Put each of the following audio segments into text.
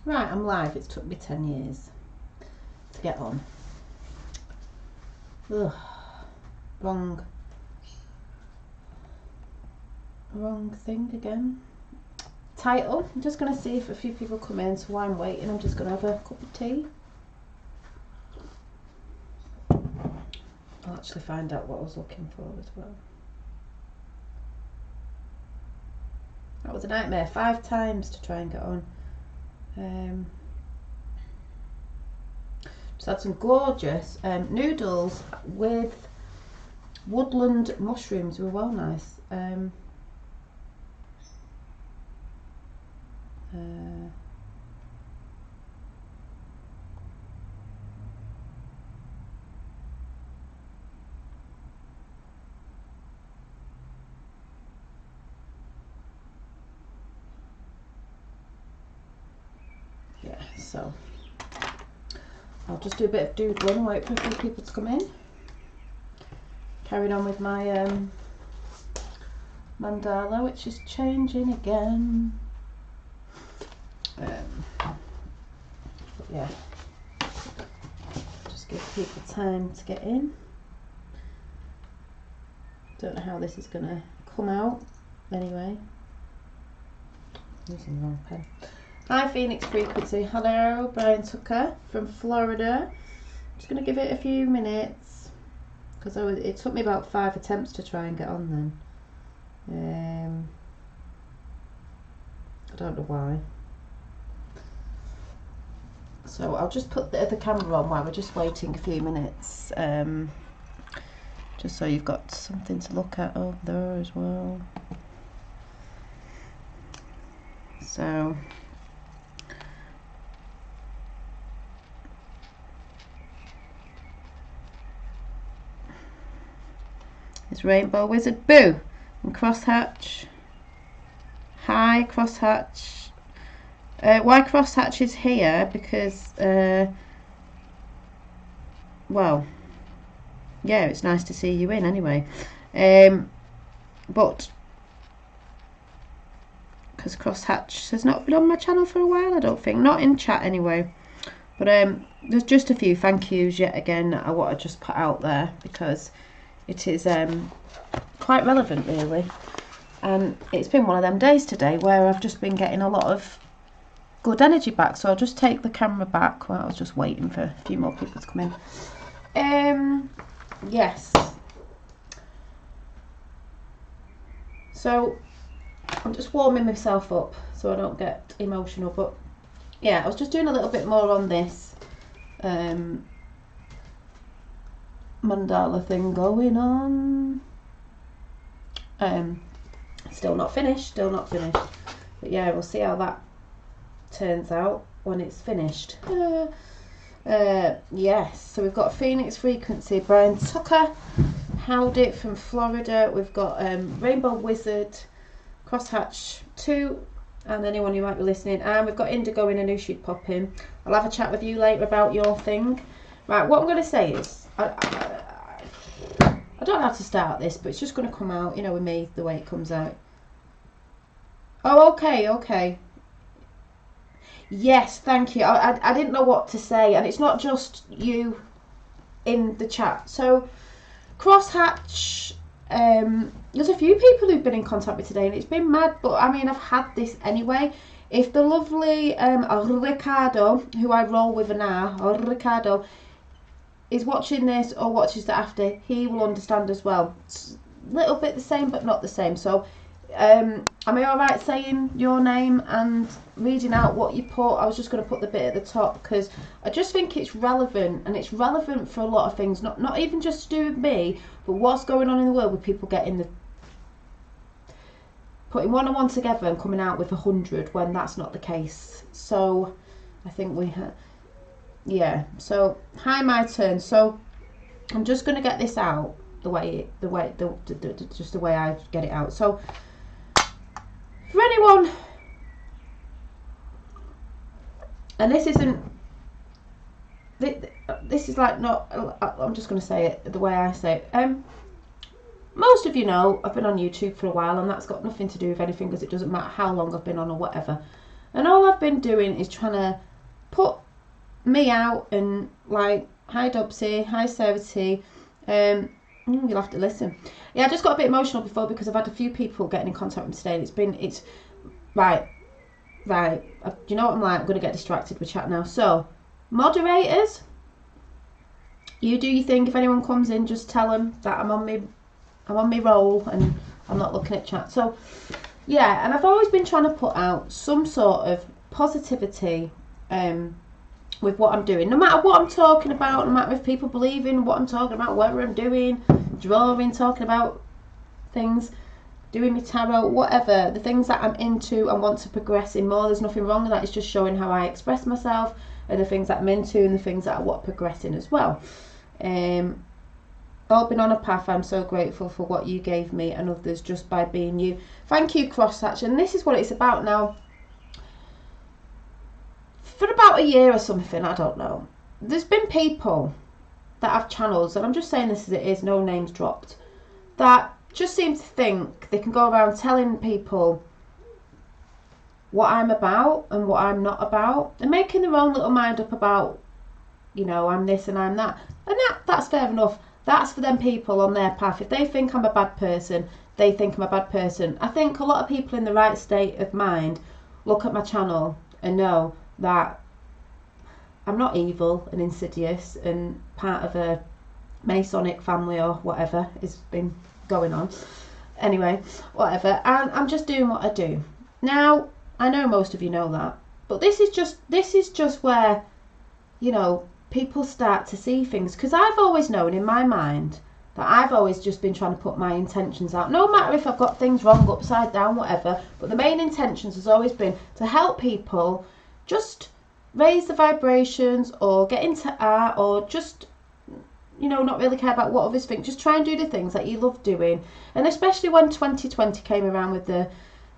Right, I'm live. It's took me 10 years to get on. Ugh. Wrong thing again. Title. I'm just going to see if a few people come in, so while I'm waiting I'm just going to have a cup of tea. I'll actually find out what I was looking for as well. That was a nightmare. 5 times to try and get on. Just had some gorgeous noodles with woodland mushrooms. They were well nice. Yeah, so I'll just do a bit of doodling, wait for a few people to come in. Carrying on with my mandala, which is changing again. But yeah, just give people time to get in. Don't know how this is going to come out anyway. Using the wrong pen. Hi Phoenix Frequency, hello Brian Tucker from Florida. Just going to give it a few minutes because it took me about 5 attempts to try and get on then. I don't know why. So I'll just put the other camera on while we're just waiting a few minutes, just so you've got something to look at over there as well. So it's Rainbow Wizard Boo and Crosshatch. Hi Crosshatch. Why Crosshatch is here because well, yeah, it's nice to see you in anyway, but because Crosshatch has not been on my channel for a while, I don't think, not in chat anyway, but there's just a few thank yous yet again that I want to just put out there because it is quite relevant really, and it's been one of them days today where I've just been getting a lot of good energy back, so I'll just take the camera back while I was just waiting for a few more people to come in. Yes, so I'm just warming myself up so I don't get emotional, but yeah, I was just doing a little bit more on this mandala thing going on. Still not finished, but yeah, we'll see how that turns out when it's finished. Yes, so we've got Phoenix Frequency, Brian Tucker, Howdy from Florida, we've got Rainbow Wizard, Crosshatch 2, and anyone who might be listening, and we've got Indigo in, I knew she'd pop in. I'll have a chat with you later about your thing. Right, what I'm going to say is I don't know how to start this, but it's just going to come out, you know, with me, the way it comes out. Oh, okay. Yes, thank you. I didn't know what to say, and it's not just you in the chat. So, Crosshatch, there's a few people who've been in contact with today, and it's been mad, but I mean, I've had this anyway. If the lovely Ricardo, who I roll with now, Ricardo, is watching this or watches that after, he will understand as well. It's a little bit the same, but not the same. So, am I alright saying your name and reading out what you put? I was just going to put the bit at the top because I just think it's relevant, and it's relevant for a lot of things, not even just to do with me, but what's going on in the world with people putting one and one together and coming out with 100 when that's not the case. So I think we have, yeah. So hi, my turn. So I'm just going to get this out just the way I get it out. So for anyone, and this is like not, I'm just going to say it the way I say it. Most of you know I've been on YouTube for a while, and that's got nothing to do with anything because it doesn't matter how long I've been on or whatever. And all I've been doing is trying to put me out and like, hi Dobsy, hi Sarah T. You'll have to listen. Yeah, I just got a bit emotional before because I've had a few people getting in contact with me today, and it's right. Do you know what I'm like? I'm going to get distracted with chat now. So, moderators, you do your thing. If anyone comes in, just tell them that I'm on my roll and I'm not looking at chat. So, yeah, and I've always been trying to put out some sort of positivity with what I'm doing, no matter what I'm talking about, no matter if people believe in what I'm talking about, whatever I'm doing, drawing, talking about things, doing my tarot, whatever, the things that I'm into and want to progress in more. There's nothing wrong with that. It's just showing how I express myself and the things that I'm into and the things that I want to progress in as well. All been on a path. I'm so grateful for what you gave me and others just by being you. Thank you, Crosshatch. And this is what it's about now. For about a year or something, I don't know, there's been people that have channels, and I'm just saying this as it is, no names dropped, that just seem to think they can go around telling people what I'm about and what I'm not about, and making their own little mind up about, you know, I'm this and I'm that. And that's fair enough. That's for them people on their path. If they think I'm a bad person, they think I'm a bad person. I think a lot of people in the right state of mind look at my channel and know that I'm not evil and insidious and part of a Masonic family or whatever has been going on. Anyway, whatever. And I'm just doing what I do. Now, I know most of you know that, but this is just where, you know, people start to see things. Because I've always known in my mind that I've always just been trying to put my intentions out, no matter if I've got things wrong, upside down, whatever. But the main intentions has always been to help people just raise the vibrations or get into art or just, you know, not really care about what others think. Just try and do the things that you love doing. And especially when 2020 came around with the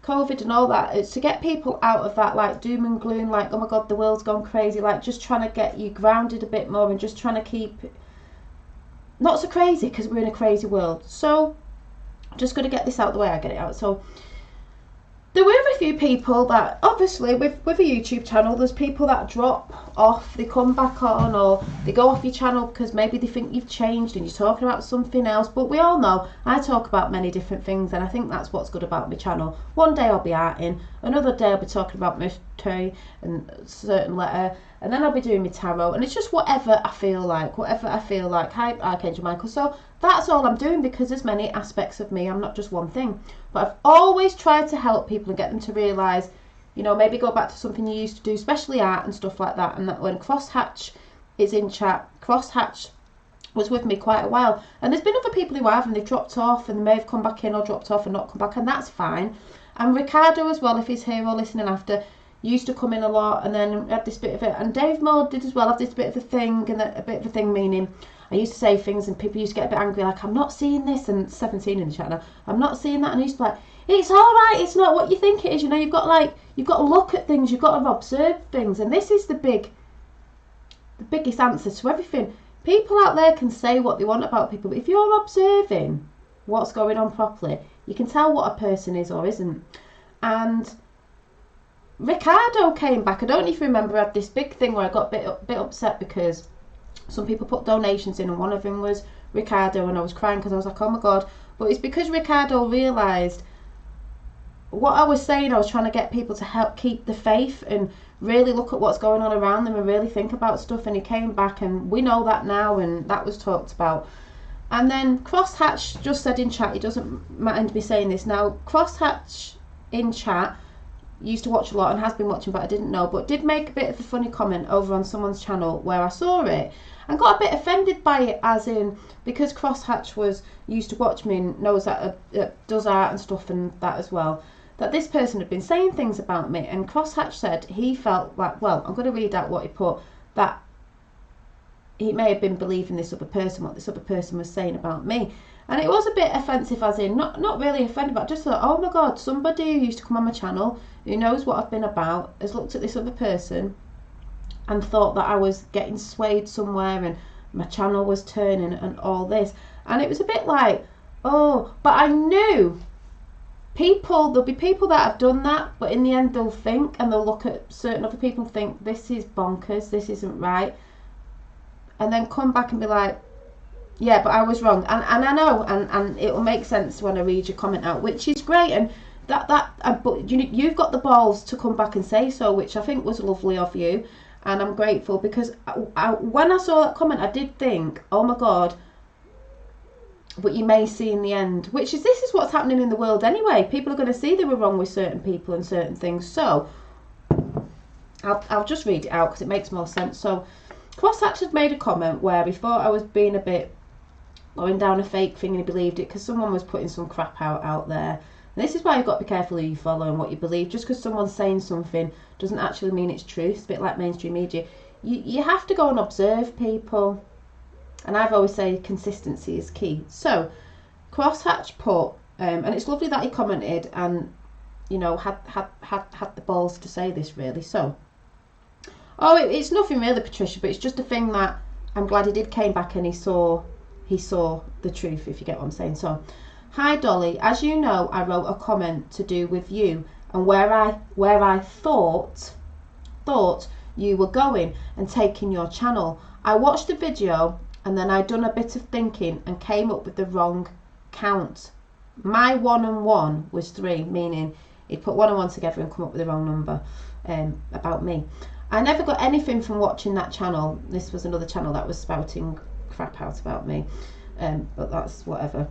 COVID and all that, it's to get people out of that like doom and gloom, like, oh my god, the world's gone crazy, like just trying to get you grounded a bit more and just trying to keep it not so crazy, because we're in a crazy world. So just got to get this out the way. I get it out. So there were a few people that, obviously, with a YouTube channel, there's people that drop off, they come back on, or they go off your channel because maybe they think you've changed and you're talking about something else. But we all know I talk about many different things, and I think that's what's good about my channel. One day I'll be arting, another day I'll be talking about mystery and a certain letter, and then I'll be doing my tarot, and it's just whatever I feel like, Hi, Archangel Michael. So that's all I'm doing, because there's many aspects of me. I'm not just one thing. But I've always tried to help people and get them to realise, you know, maybe go back to something you used to do, especially art and stuff like that. And that when Crosshatch is in chat, Crosshatch was with me quite a while. And there's been other people who have, and they've dropped off, and they may have come back in or dropped off and not come back, and that's fine. And Ricardo as well, if he's here or listening after, used to come in a lot, and then had this bit of it. And Dave Moore did as well, have this bit of a thing, and a bit of a thing meaning, I used to say things and people used to get a bit angry, like, I'm not seeing this, and 17 in the chat now, I'm not seeing that, and I used to be like, it's alright, it's not what you think it is, you know, you've got to look at things, you've got to observe things, and this is the biggest answer to everything. People out there can say what they want about people, but if you're observing what's going on properly, you can tell what a person is or isn't. And Ricardo came back, I don't know if you remember, I had this big thing where I got a bit upset because some people put donations in, and one of them was Ricardo, and I was crying because I was like, oh my god. But it's because Ricardo realised what I was saying. I was trying to get people to help keep the faith and really look at what's going on around them and really think about stuff, and he came back, and we know that now, and that was talked about. And then Crosshatch just said in chat, he doesn't mind me saying this now, Crosshatch in chat used to watch a lot and has been watching, but I didn't know, but did make a bit of a funny comment over on someone's channel where I saw it and got a bit offended by it, as in, because Crosshatch was used to watch me and knows that does art and stuff and that as well, that this person had been saying things about me. And Crosshatch said he felt like, well, I'm going to read out what he put, that he may have been believing this other person, what this other person was saying about me. And it was a bit offensive, as in, not really offended, but I just thought, oh my god, somebody who used to come on my channel, who knows what I've been about, has looked at this other person and thought that I was getting swayed somewhere and my channel was turning and all this. And it was a bit like, oh, but I knew there'll be people that have done that, but in the end they'll think, and they'll look at certain other people and think, this is bonkers, this isn't right, and then come back and be like, yeah, but I was wrong, and I know, and it'll make sense when I read your comment out, which is great, and but you've got the balls to come back and say so, which I think was lovely of you, and I'm grateful, because when I saw that comment, I did think, oh my God, but you may see in the end, this is what's happening in the world anyway. People are going to see they were wrong with certain people and certain things. So I'll just read it out because it makes more sense. So Crosshatch had made a comment where he thought I was being a bit going down a fake thing, and he believed it because someone was putting some crap out there. And this is why you've got to be careful who you follow and what you believe. Just because someone's saying something doesn't actually mean it's true. It's a bit like mainstream media. You have to go and observe people. And I've always said consistency is key. So Crosshatch put, and it's lovely that he commented and, you know, had the balls to say this, really. So, it's nothing really, Patricia, but it's just a thing that I'm glad he came back and he saw the truth, if you get what I'm saying. So, hi Dolly, as you know, I wrote a comment to do with you and where I thought you were going and taking your channel. I watched the video and then I done a bit of thinking and came up with the wrong count. My 1 and 1 was 3, meaning he'd put 1 and 1 together and come up with the wrong number about me. I never got anything from watching that channel. This was another channel that was spouting crap out about me, but that's whatever.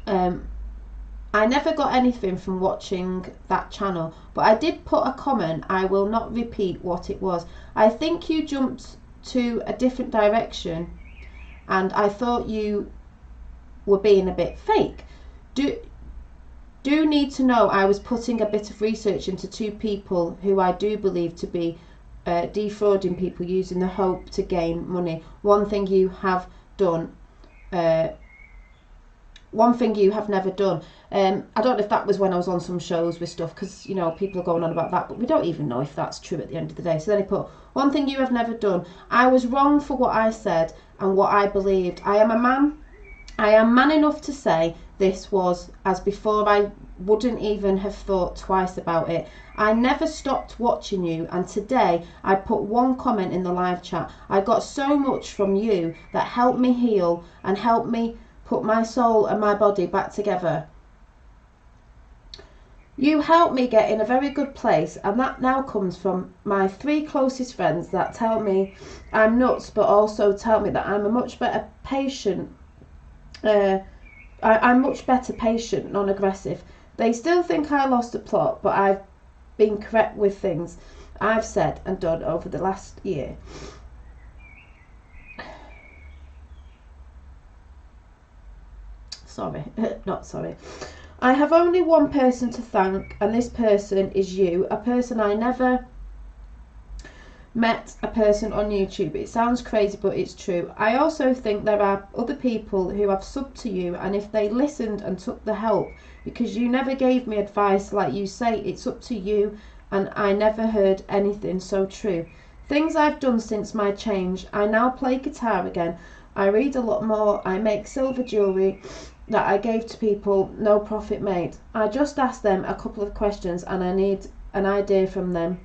I never got anything from watching that channel, but I did put a comment. I will not repeat what it was. I think you jumped to a different direction and I thought you were being a bit fake. Do need to know I was putting a bit of research into 2 people who I do believe to be defrauding people using the hope to gain money. One thing you have done, one thing you have never done. I don't know if that was when I was on some shows with stuff, because, you know, people are going on about that, but we don't even know if that's true at the end of the day. So then he put, one thing you have never done. I was wrong for what I said and what I believed. I am man enough to say this was as before. I wouldn't even have thought twice about it. I never stopped watching you, and today I put one comment in the live chat. I got so much from you that helped me heal and helped me put my soul and my body back together. You helped me get in a very good place, and that now comes from my 3 closest friends that tell me I'm nuts, but also tell me that I'm a much better patient. I'm much better patient, non-aggressive. They still think I lost the plot, but I've been correct with things I've said and done over the last year. Sorry, not sorry. I have only one person to thank, and this person is you, a person I never met, a person on YouTube. It sounds crazy, but it's true. I also think there are other people who have subbed to you, and if they listened and took the help, because you never gave me advice like you say, it's up to you, and I never heard anything so true. Things I've done since my change. I now play guitar again. I read a lot more. I make silver jewellery that I gave to people, no profit made. I just ask them a couple of questions and I need an idea from them.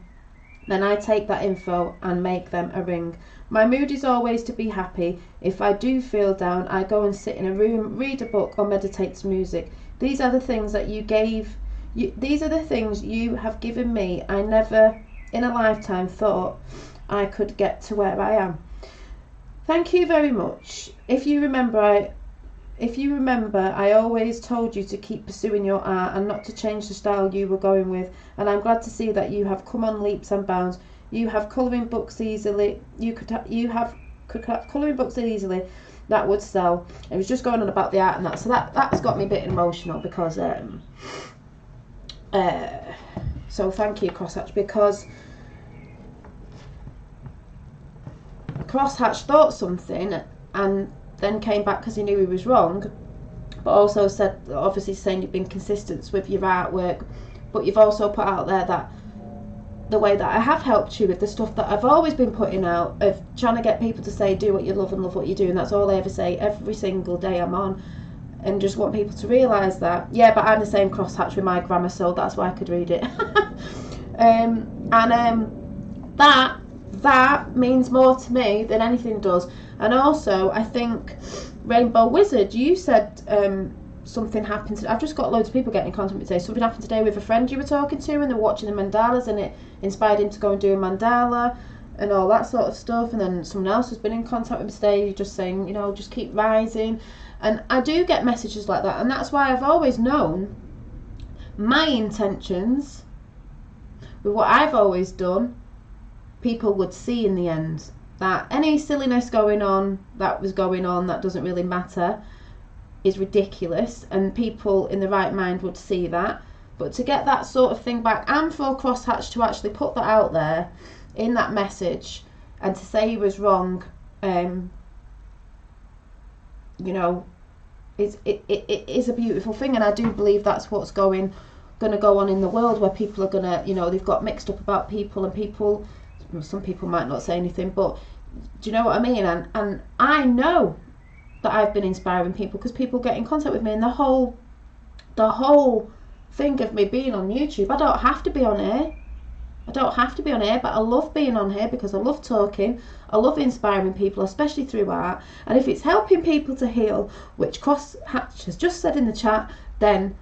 Then I take that info and make them a ring. My mood is always to be happy. If I do feel down, I go and sit in a room, read a book or meditate to music. These are the things that these are the things you have given me. I never in a lifetime thought I could get to where I am. Thank you very much. If you remember, I always told you to keep pursuing your art and not to change the style you were going with, and I'm glad to see that you have come on leaps and bounds. You have colouring books easily. You could have colouring books easily that would sell. It was just going on about the art and that, so that's got me a bit emotional because so thank you, Crosshatch, because Crosshatch thought something and then came back because he knew he was wrong, but also said, obviously saying you've been consistent with your artwork, but you've also put out there that the way that I have helped you with the stuff that I've always been putting out, of trying to get people to say do what you love and love what you do, and that's all I ever say every single day I'm on. and just want people to realise that. Yeah, but I'm the same crosshatch with my grammar, so that's why I could read it. That means more to me than anything does. And also, I think Rainbow Wizard, you said something happened. I've just got loads of people getting in contact with me today. Something happened today with a friend you were talking to, and they're watching the mandalas, and it inspired him to go and do a mandala and all that sort of stuff. And then someone else has been in contact with me today, just saying, you know, just keep rising. And I do get messages like that, and that's why I've always known my intentions with what I've always done, people would see in the end. That any silliness going on that doesn't really matter, is ridiculous, and people in the right mind would see that. But to get that sort of thing back, and for Crosshatch to actually put that out there in that message and to say he was wrong, you know, it is a beautiful thing. And I do believe that's what's going to go on in the world, where people are going to, you know, they've got mixed up about people, and people, some people might not say anything, but do you know what I mean? And I know that I've been inspiring people, because people get in contact with me, and the whole thing of me being on YouTube, I don't have to be on here. But I love being on here because I love talking, I love inspiring people, especially through art. And if it's helping people to heal, which Crosshatch has just said in the chat, then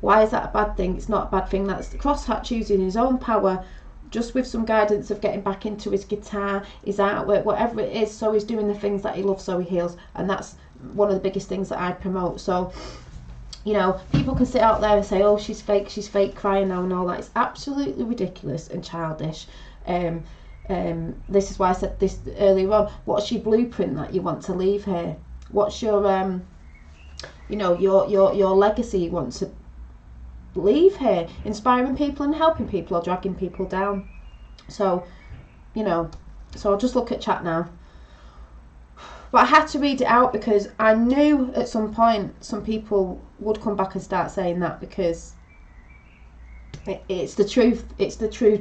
why is that a bad thing? It's not a bad thing. That's Crosshatch using his own power, just with some guidance of getting back into his guitar, his artwork, whatever it is, so he's doing the things that he loves, so he heals. And that's one of the biggest things that I promote. So, you know, people can sit out there and say, oh, she's fake crying now and all that. It's absolutely ridiculous and childish. This is why I said this earlier on. What's your blueprint that you want to leave here? What's your you know, your legacy you want to leave here? Inspiring people and helping people, or dragging people down? So, you know, so I'll just look at chat now. But I had to read it out because I knew at some point some people would come back and start saying that, because it's the truth. It's the true.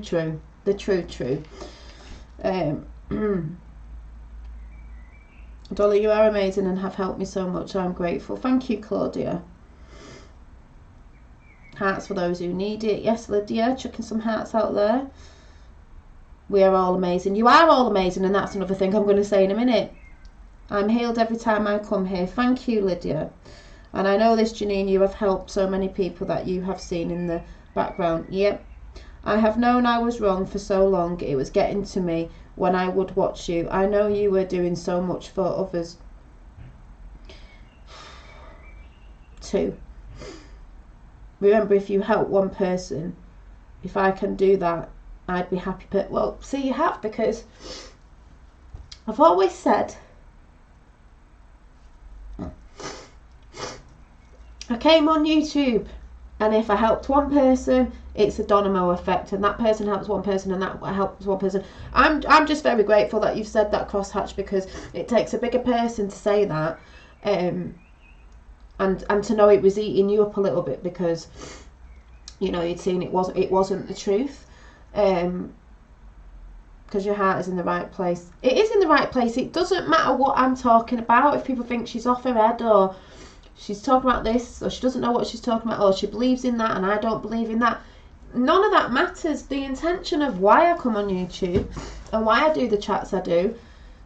Dolly, you are amazing and have helped me so much. I'm grateful. Thank you, Claudia. Hearts for those who need it. Yes, Lydia, chucking some hearts out there. We are all amazing. You are all amazing, and that's another thing I'm going to say in a minute. I'm healed every time I come here. Thank you, Lydia. And I know this, Janine, you have helped so many people that you have seen in the background. Yep. I have known I was wrong for so long. It was getting to me when I would watch you. I know you were doing so much for others too. Remember, if you help one person, if I can do that, I'd be happy. But, well, see, you have, because I've always said, I came on YouTube, and if I helped one person, it's a domino effect, and that person helps one person, and that helps one person. I'm just very grateful that you've said that, Crosshatch, because it takes a bigger person to say that, and to know it was eating you up a little bit, because, you know, you'd seen it wasn't the truth, because your heart is in the right place. It is in the right place. It doesn't matter what I'm talking about. If people think she's off her head, or she's talking about this, or she doesn't know what she's talking about, or she believes in that and I don't believe in that, none of that matters. The intention of why I come on YouTube and why I do the chats I do,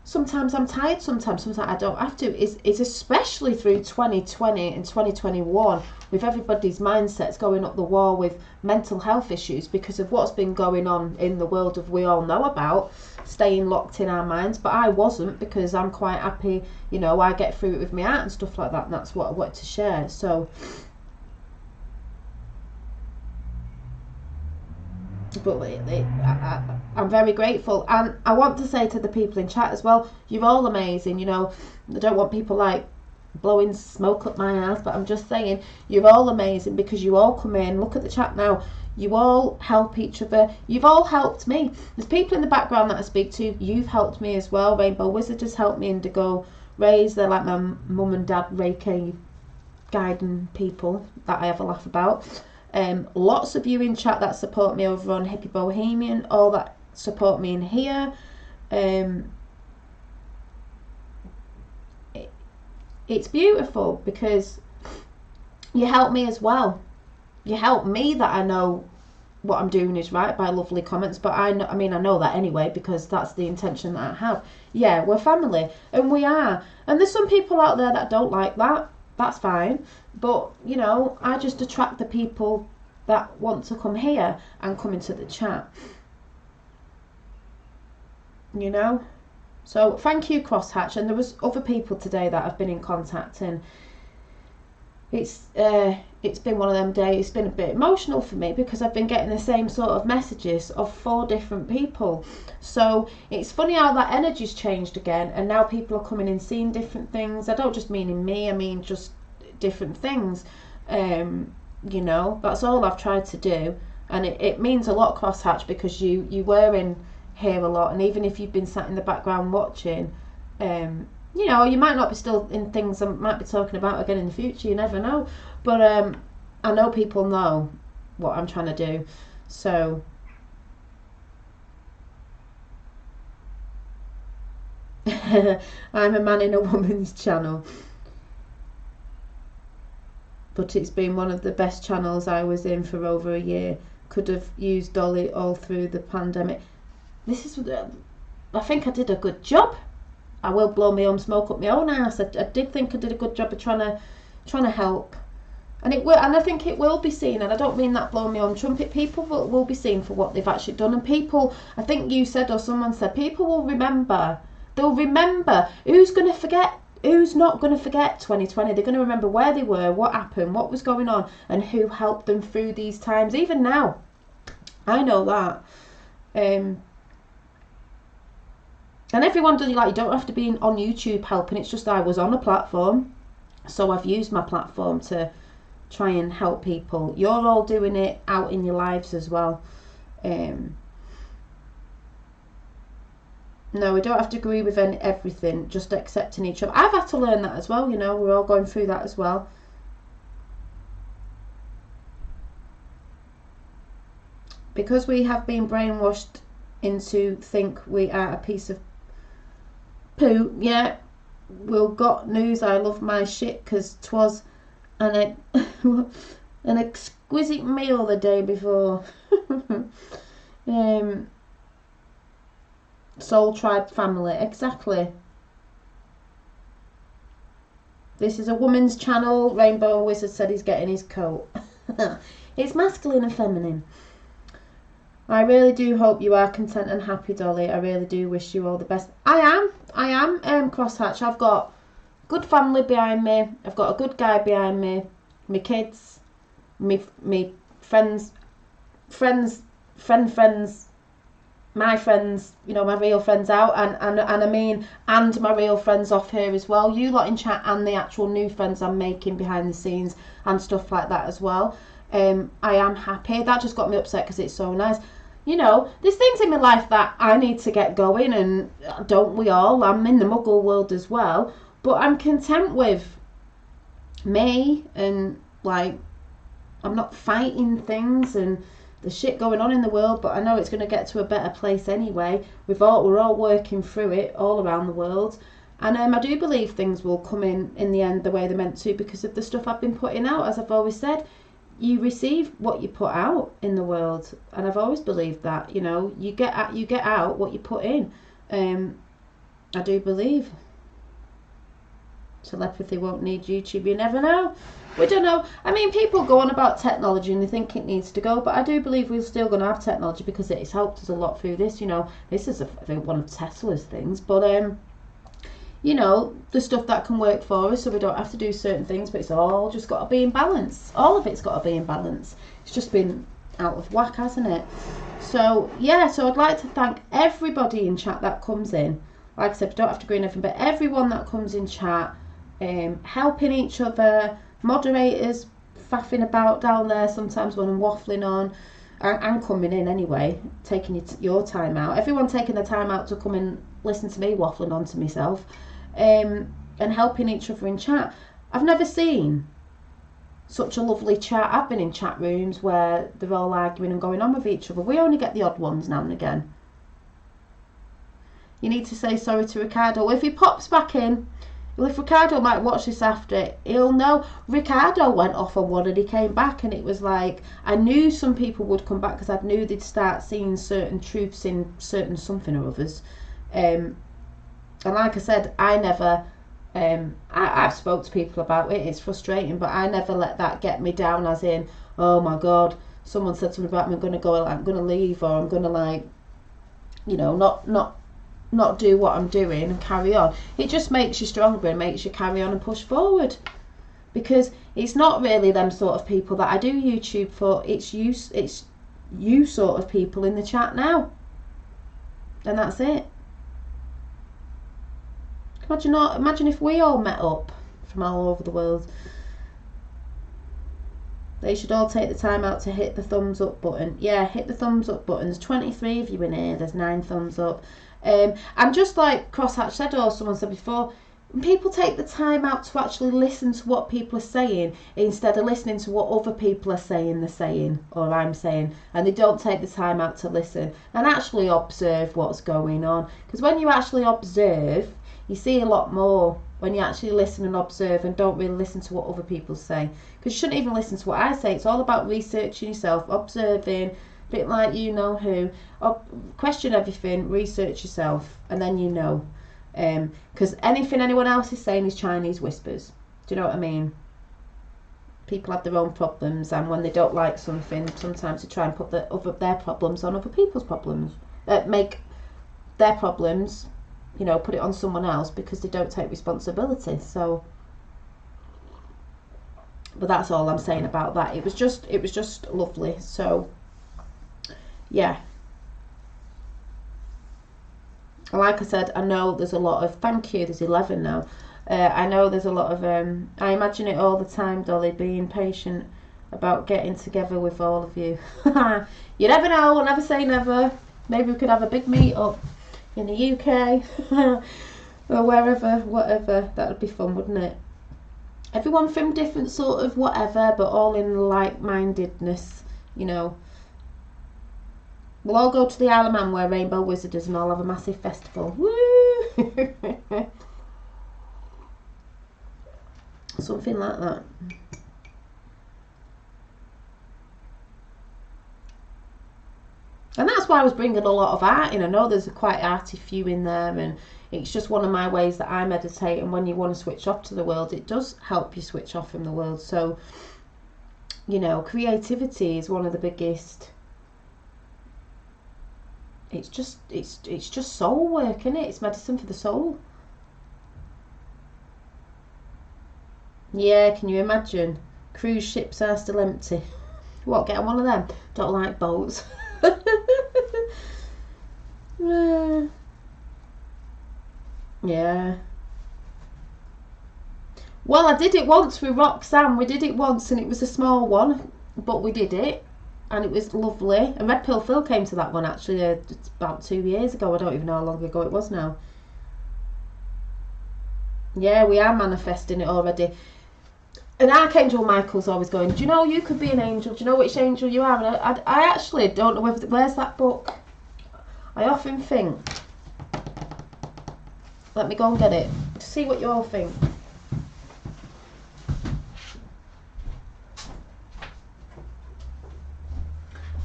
sometimes I'm tired, sometimes I don't have to, is especially through 2020 and 2021, with everybody's mindsets going up the wall with mental health issues because of what's been going on in the world of, we all know about, staying locked in our minds. But I wasn't, because I'm quite happy, you know, I get through it with my art and stuff like that, and that's what I wanted to share. So, but I'm very grateful, and I want to say to the people in chat as well, you're all amazing. You know, I don't want people like blowing smoke up my ass, but I'm just saying you're all amazing, because you all come in, look at the chat now, you all help each other, you've all helped me. There's people in the background that I speak to, you've helped me as well. Rainbow Wizard has helped me, Indigo Rays, they're like my mum and dad Reiki guiding people that I have a laugh about. Lots of you in chat that support me over on Hippie Bohemian, all that support me in here. It's beautiful, because you help me as well. You help me that I know what I'm doing is right by lovely comments, but I know that anyway, because that's the intention that I have. Yeah, we're family, and we are. And there's some people out there that don't like that. That's fine. But, you know, I just attract the people that want to come here and come into the chat. You know? So thank you, Crosshatch. And there was other people today that have been in contact, and it's been one of them days. It's been a bit emotional for me because I've been getting the same sort of messages of 4 different people. So it's funny how that energy's changed again, and now people are coming in seeing different things. I don't just mean in me, I mean just different things. You know, that's all I've tried to do, and it means a lot, Crosshatch, because you were in here a lot, and even if you've been sat in the background watching, you know, you might not be still in things I might be talking about again in the future, you never know, but I know people know what I'm trying to do. So I'm a man in a woman's channel, but it's been one of the best channels I was in for over a year. Could have used Dolly all through the pandemic. I think I did a good job. I will blow my own smoke up my own ass. I did think I did a good job of trying to help, and it will, and I think it will be seen. And I don't mean that blowing my own trumpet. People will be seen for what they've actually done, and people, I think you said or someone said, people will remember. They'll remember. Who's going to forget? Who's not going to forget 2020? They're going to remember where they were, what happened, what was going on, and who helped them through these times. Even now, I know that. And everyone does, like, you don't have to be on YouTube helping. It's just I was on a platform, so I've used my platform to try and help people. You're all doing it out in your lives as well. No, we don't have to agree with everything, just accepting each other. I've had to learn that as well, you know, we're all going through that as well. Because we have been brainwashed into think we are a piece of poo. Yeah, well, got news. I love my shit because 'twas an exquisite meal the day before. Soul Tribe family, exactly. This is a woman's channel. Rainbow Wizard said he's getting his coat. It's masculine and feminine. I really do hope you are content and happy, Dolly. I really do wish you all the best. I am, Crosshatch. I've got good family behind me. I've got a good guy behind me. My kids, me friends, my friends, you know, my real friends out, and my real friends off here as well. You lot in chat, and the actual new friends I'm making behind the scenes and stuff like that as well. I am happy. That just got me upset because it's so nice. You know, there's things in my life that I need to get going, and don't we all? I'm in the muggle world as well, but I'm content with me, and like, I'm not fighting things and the shit going on in the world, but I know it's going to get to a better place anyway. We're all working through it all around the world, and I do believe things will come in the end the way they're meant to, because of the stuff I've been putting out. As I've always said, you receive what you put out in the world, and I've always believed that, you know, you get out what you put in. I do believe telepathy won't need YouTube. You never know. We don't know. I mean, people go on about technology and they think it needs to go, but I do believe we're still going to have technology because it's helped us a lot through this. You know, this is one of Tesla's things, but you know, the stuff that can work for us, so we don't have to do certain things, but it's all just got to be in balance. All of it's got to be in balance. It's just been out of whack, hasn't it? So yeah, so I'd like to thank everybody in chat that comes in. Like I said, we don't have to agree on everything, but everyone that comes in chat, helping each other, moderators faffing about down there sometimes when I'm waffling on, and coming in anyway, taking your time out. Everyone taking the time out to come and listen to me waffling on to myself, and helping each other in chat. I've never seen such a lovely chat. I've been in chat rooms where they're all arguing and going on with each other. We only get the odd ones now and again. You need to say sorry to Ricardo. If he pops back in, Well, if Ricardo might watch this after, he'll know. Ricardo went off on one and he came back, and it was like, I knew some people would come back because I knew they'd start seeing certain truths in certain something or others. And like I said, I never, I've spoke to people about it, it's frustrating, but I never let that get me down as in, oh my God, someone said something about me, I'm going to leave, or I'm going to, like, you know, not do what I'm doing and carry on. It just makes you stronger and makes you carry on and push forward, because it's not really them sort of people that I do YouTube for. It's you sort of people in the chat now, and that's it. Imagine if we all met up from all over the world. They should all take the time out to hit the thumbs up button. Yeah, hit the thumbs up button. There's 23 of you in here. There's 9 thumbs up. And just like Crosshatch said, or someone said before, people take the time out to actually listen to what people are saying instead of listening to what other people are saying they're saying, or I'm saying, and they don't take the time out to listen and actually observe what's going on. Because when you actually observe, you see a lot more when you actually listen and observe and don't really listen to what other people say. Because you shouldn't even listen to what I say. It's all about researching yourself, observing, a bit like you know who. Question everything, research yourself, and then you know. Because anything anyone else is saying is Chinese whispers. Do you know what I mean? People have their own problems, and when they don't like something, sometimes they try and put their problems on other people's problems. Make their problems, you know, put it on someone else because they don't take responsibility. So, but that's all I'm saying about that. It was just lovely. So, yeah. Like I said, I know there's a lot of, thank you, there's 11 now. I know there's a lot of, I imagine it all the time, Dolly, being patient about getting together with all of you. You never know, we'll never say never. Maybe we could have a big meet up in the UK or wherever, whatever. That would be fun, wouldn't it? Everyone from different sort of whatever, but all in like-mindedness, you know. We'll all go to the Isle of Man where Rainbow Wizard is and all have a massive festival. Woo! Something like that. And that's why I was bringing a lot of art in. I know there's a quite arty few in there, and it's just one of my ways that I meditate. And when you want to switch off to the world, it does help you switch off from the world. So, you know, creativity is one of the biggest. It's just soul work, isn't it? It's medicine for the soul. Yeah, can you imagine? Cruise ships are still empty. What, get on one of them? Don't like boats. Yeah. Well, I did it once with Roxanne. We did it once and it was a small one, but we did it. And it was lovely. And Red Pill Phil came to that one actually about 2 years ago. I don't even know how long ago it was now. Yeah, we are manifesting it already. And Archangel Michael's always going, do you know you could be an angel? Do you know which angel you are? And I actually don't know where's that book. I often think, let me go and get it to see what you all think.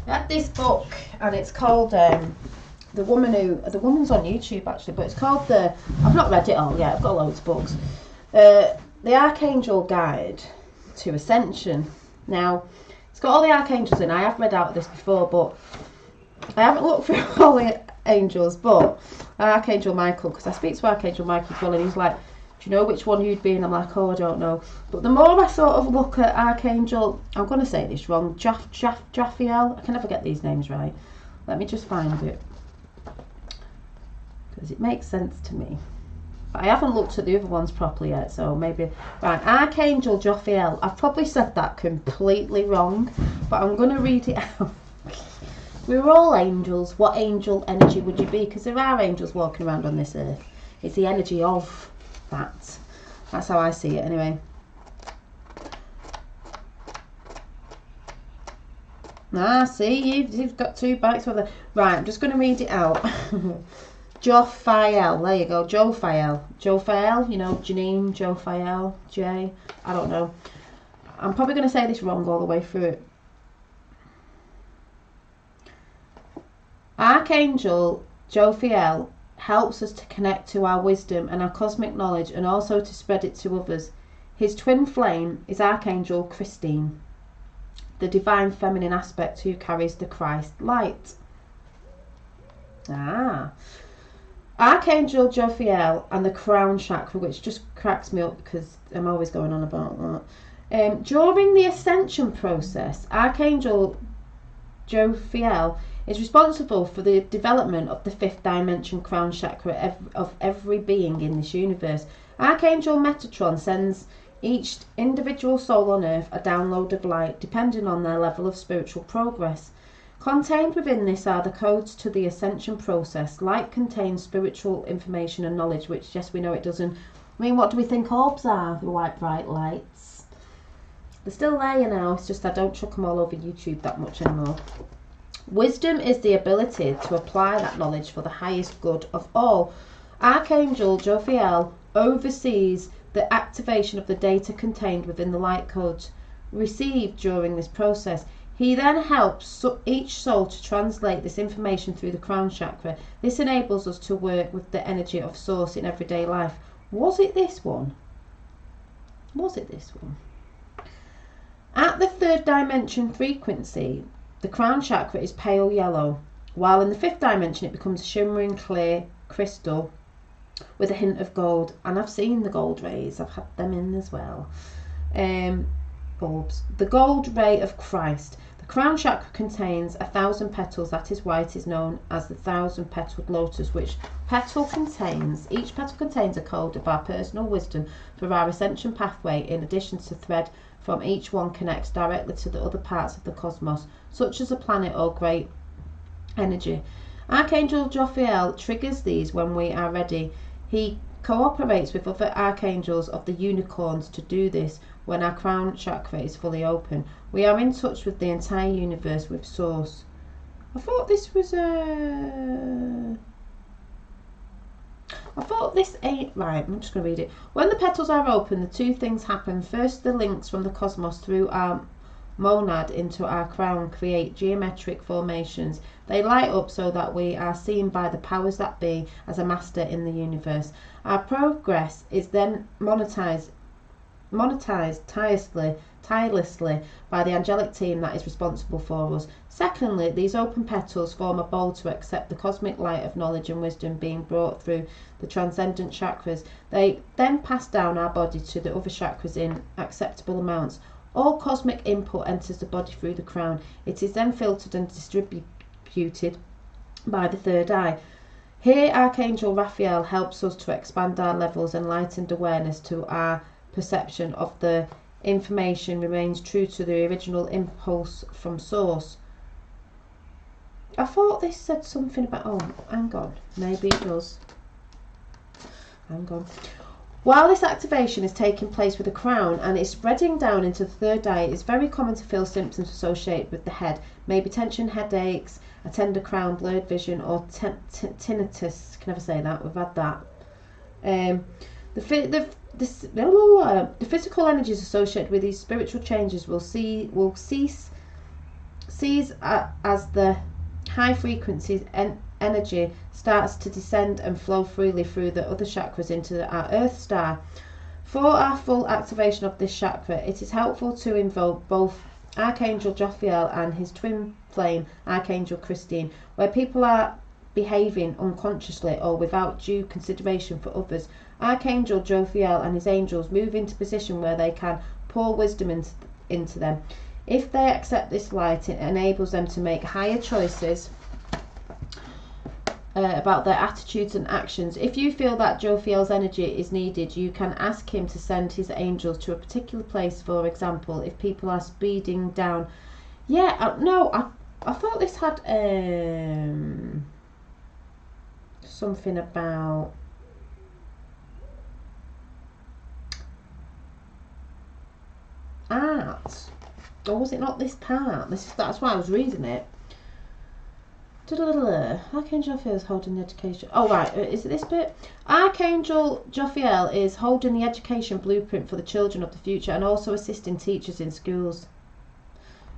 I had this book and it's called the woman's on YouTube actually, but it's called I've not read it all yet, I've got loads of books. The Archangel Guide to Ascension. Now, it's got all the archangels in. I have read out of this before, but I haven't looked through all the angels, but Archangel Michael, because I speak to Archangel Michael as well, and he's like, do you know which one you'd be? And I'm like, oh, I don't know. But the more I sort of look at Archangel, I'm going to say this wrong, Jaffiel, I can never get these names right. Let me just find it, because it makes sense to me. But I haven't looked at the other ones properly yet, so maybe. Right, Archangel Jophiel. I've probably said that completely wrong, but I'm going to read it out. We're all angels. What angel energy would you be? Because there are angels walking around on this earth. It's the energy of that. That's how I see it, anyway. Ah, see, you've got 2 bites over there. Right, I'm just going to read it out. Jophiel, there you go, Jophiel, you know, Janine, Jophiel, J, I don't know. I'm probably going to say this wrong all the way through it. Archangel Jophiel helps us to connect to our wisdom and our cosmic knowledge and also to spread it to others. His twin flame is Archangel Christine, the divine feminine aspect who carries the Christ light. Archangel Jophiel and the crown chakra, which just cracks me up because I'm always going on about that. During the ascension process, Archangel Jophiel is responsible for the development of the fifth dimension crown chakra of every being in this universe. Archangel Metatron sends each individual soul on earth a download of light depending on their level of spiritual progress. Contained within this are the codes to the ascension process. Light contains spiritual information and knowledge, which, yes, we know it doesn't. I mean, what do we think orbs are, the white bright lights? They're still there, you know, it's just I don't chuck them all over YouTube that much anymore. Wisdom is the ability to apply that knowledge for the highest good of all. Archangel Jophiel oversees the activation of the data contained within the light codes received during this process. He then helps each soul to translate this information through the crown chakra. This enables us to work with the energy of source in everyday life. Was it this one? Was it this one? At the third dimension frequency, the crown chakra is pale yellow, while in the fifth dimension it becomes shimmering clear crystal with a hint of gold. And I've seen the gold rays, I've had them in as well. Bulbs. The gold ray of Christ. The crown chakra contains 1,000 petals. That is why it is known as the 1,000-petaled lotus, which each petal contains a code of our personal wisdom for our ascension pathway. In addition to thread from each one connects directly to the other parts of the cosmos, such as a planet or great energy. Archangel Jophiel triggers these when we are ready. He cooperates with other archangels of the unicorns to do this when our crown chakra is fully open. We are in touch with the entire universe, with source. I thought this was I thought this ain't right. I'm just going to read it. When the petals are open, the two things happen. First, the links from the cosmos through our monad into our crown create geometric formations. They light up so that we are seen by the powers that be as a master in the universe. Our progress is then monetized tirelessly by the angelic team that is responsible for us. Secondly, these open petals form a bowl to accept the cosmic light of knowledge and wisdom being brought through the transcendent chakras. They then pass down our body to the other chakras in acceptable amounts. All cosmic input enters the body through the crown. It is then filtered and distributed by the third eye. Here, Archangel Raphael helps us to expand our levels, enlightened awareness to our perception of the information remains true to the original impulse from source. I thought this said something about, oh, hang on, maybe it does. Hang on. While this activation is taking place with the crown and is spreading down into the third eye, it is very common to feel symptoms associated with the head, maybe tension, headaches, a tender crown, blurred vision, or tinnitus. Can never say that. We've had that. The physical energies associated with these spiritual changes will cease as the high frequencies energy starts to descend and flow freely through the other chakras into our earth star. For our full activation of this chakra, it is helpful to invoke both Archangel Jophiel and his twin flame, Archangel Christine. Where people are behaving unconsciously or without due consideration for others, Archangel Jophiel and his angels move into position where they can pour wisdom into them. If they accept this light, it enables them to make higher choices about their attitudes and actions. If you feel that Jophiel's energy is needed, you can ask him to send his angels to a particular place. For example, if people are speeding down. Yeah, no, I thought this had something about art. Or was it not this part? That's why I was reading it. Archangel Jophiel is holding the education. Oh right, is it this bit? Archangel Jophiel is holding the education blueprint for the children of the future and also assisting teachers in schools.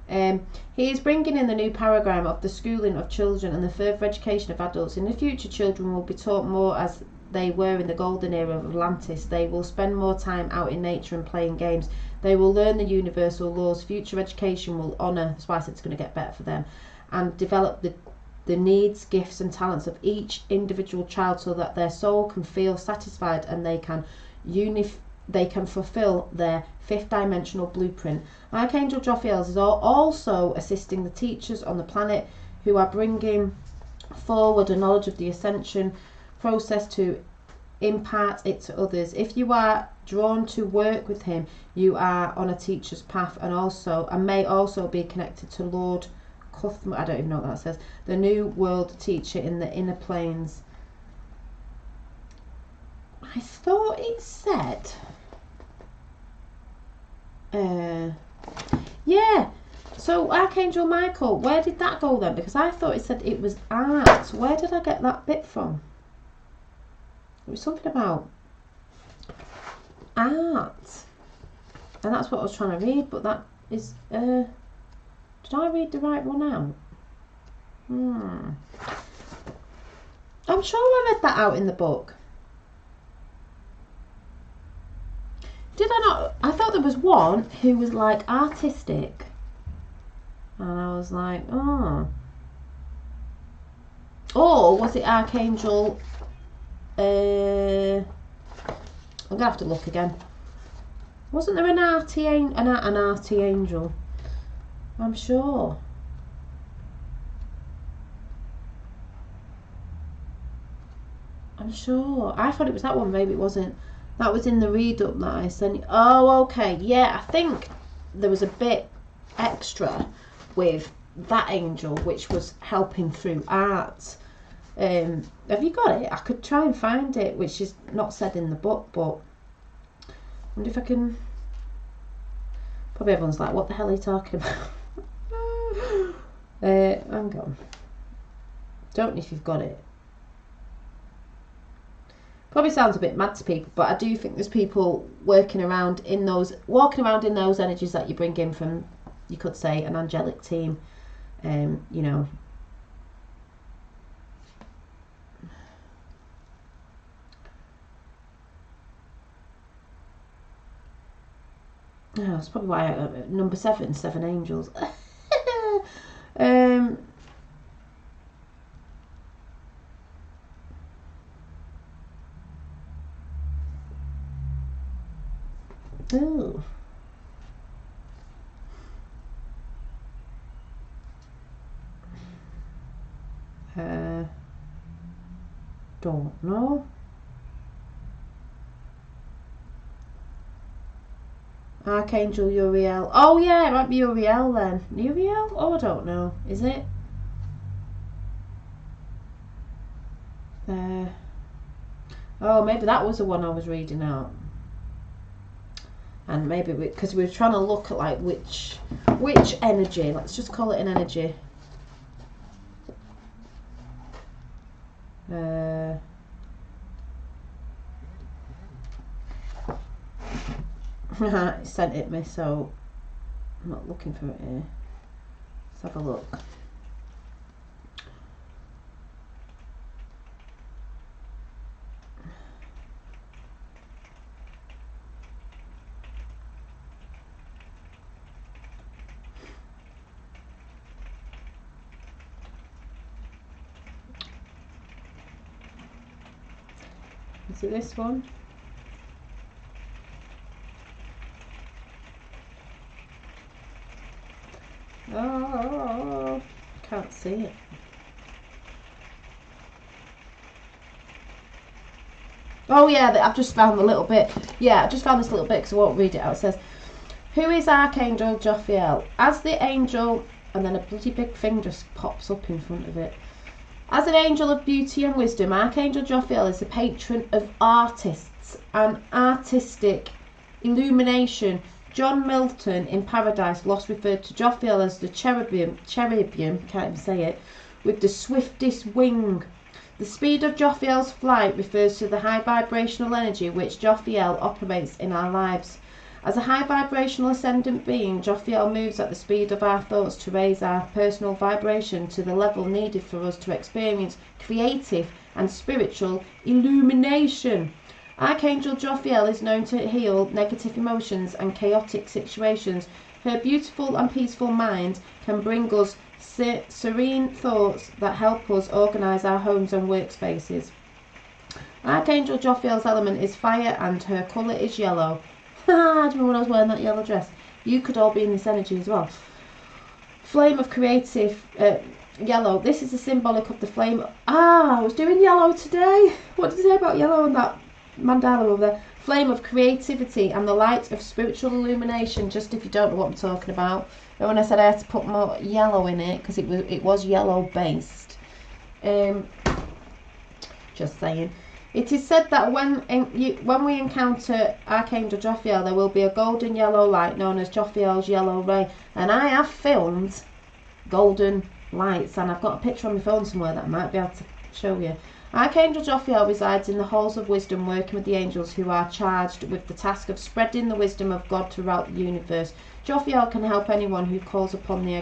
He is bringing in the new paradigm of the schooling of children and the further education of adults. In the future, children will be taught more as they were in the golden era of Atlantis. They will spend more time out in nature and playing games. They will learn the universal laws. Future education will honour, that's why I said it's going to get better for them, and develop the needs, gifts and talents of each individual child so that their soul can feel satisfied and they can fulfill their fifth dimensional blueprint. Archangel Jophiel is also assisting the teachers on the planet who are bringing forward a knowledge of the ascension process to impart it to others. If you are drawn to work with him, you are on a teacher's path and may also be connected to Lord Cuthman, I don't even know what that says, the new world teacher in the inner planes. I thought it said yeah, so Archangel Michael, where did that go then? Because I thought it said it was art. Where did I get that bit from? It was something about art, and that's what I was trying to read, but that is did I read the right one out? I'm sure I read that out in the book. Did I not? I thought there was one who was like artistic, and I was like, oh. Or was it Archangel? I'm gonna have to look again. Wasn't there an arty angel? I'm sure. I thought it was that one. Maybe it wasn't. That was in the read up that I sent you. Oh, okay. Yeah, I think there was a bit extra with that angel, which was helping through art. Have you got it? I could try and find it, which is not said in the book, but I wonder if I can. Probably everyone's like, what the hell are you talking about? Hang on. Don't know if you've got it. Probably sounds a bit mad to people, but I do think there's people walking around in those energies that you bring in from, you could say, an angelic team. You know. Oh, that's probably why number 7 angels. Ooh. Don't know. Archangel Uriel. Oh yeah, it might be Uriel then. Uriel? Oh, I don't know. Is it? Oh, maybe that was the one I was reading out. And maybe because we were trying to look at like which energy. Let's just call it an energy. It sent it me, so I'm not looking for it here. Let's have a look. Is it this one? Oh, can't see it. Oh yeah, I've just found the little bit. Yeah, I just found this little bit because I won't read it out. It says, who is Archangel Jophiel? As the angel, and then a bloody big thing just pops up in front of it. As an angel of beauty and wisdom, Archangel Jophiel is the patron of artists and artistic illumination. John Milton in Paradise Lost referred to Jophiel as the cherubim, can't even say it, with the swiftest wing. The speed of Jophiel's flight refers to the high vibrational energy which Jophiel operates in our lives. As a high vibrational ascendant being, Jophiel moves at the speed of our thoughts to raise our personal vibration to the level needed for us to experience creative and spiritual illumination. Archangel Jophiel is known to heal negative emotions and chaotic situations. Her beautiful and peaceful mind can bring us serene thoughts that help us organise our homes and workspaces. Archangel Jophiel's element is fire and her colour is yellow. Do you remember when I was wearing that yellow dress? You could all be in this energy as well. Flame of creative yellow. This is a symbolic of the flame. I was doing yellow today. What did it say about yellow and that mandala over there? Flame of creativity and the light of spiritual illumination. Just if you don't know what I'm talking about. And when I said I had to put more yellow in it because it was yellow based. Just saying. It is said that when we encounter Archangel Jophiel, there will be a golden yellow light known as Jophiel's yellow ray. And I have filmed golden lights, and I've got a picture on my phone somewhere that I might be able to show you. Archangel Jophiel resides in the halls of wisdom, working with the angels who are charged with the task of spreading the wisdom of God throughout the universe. Jophiel can help anyone who calls upon the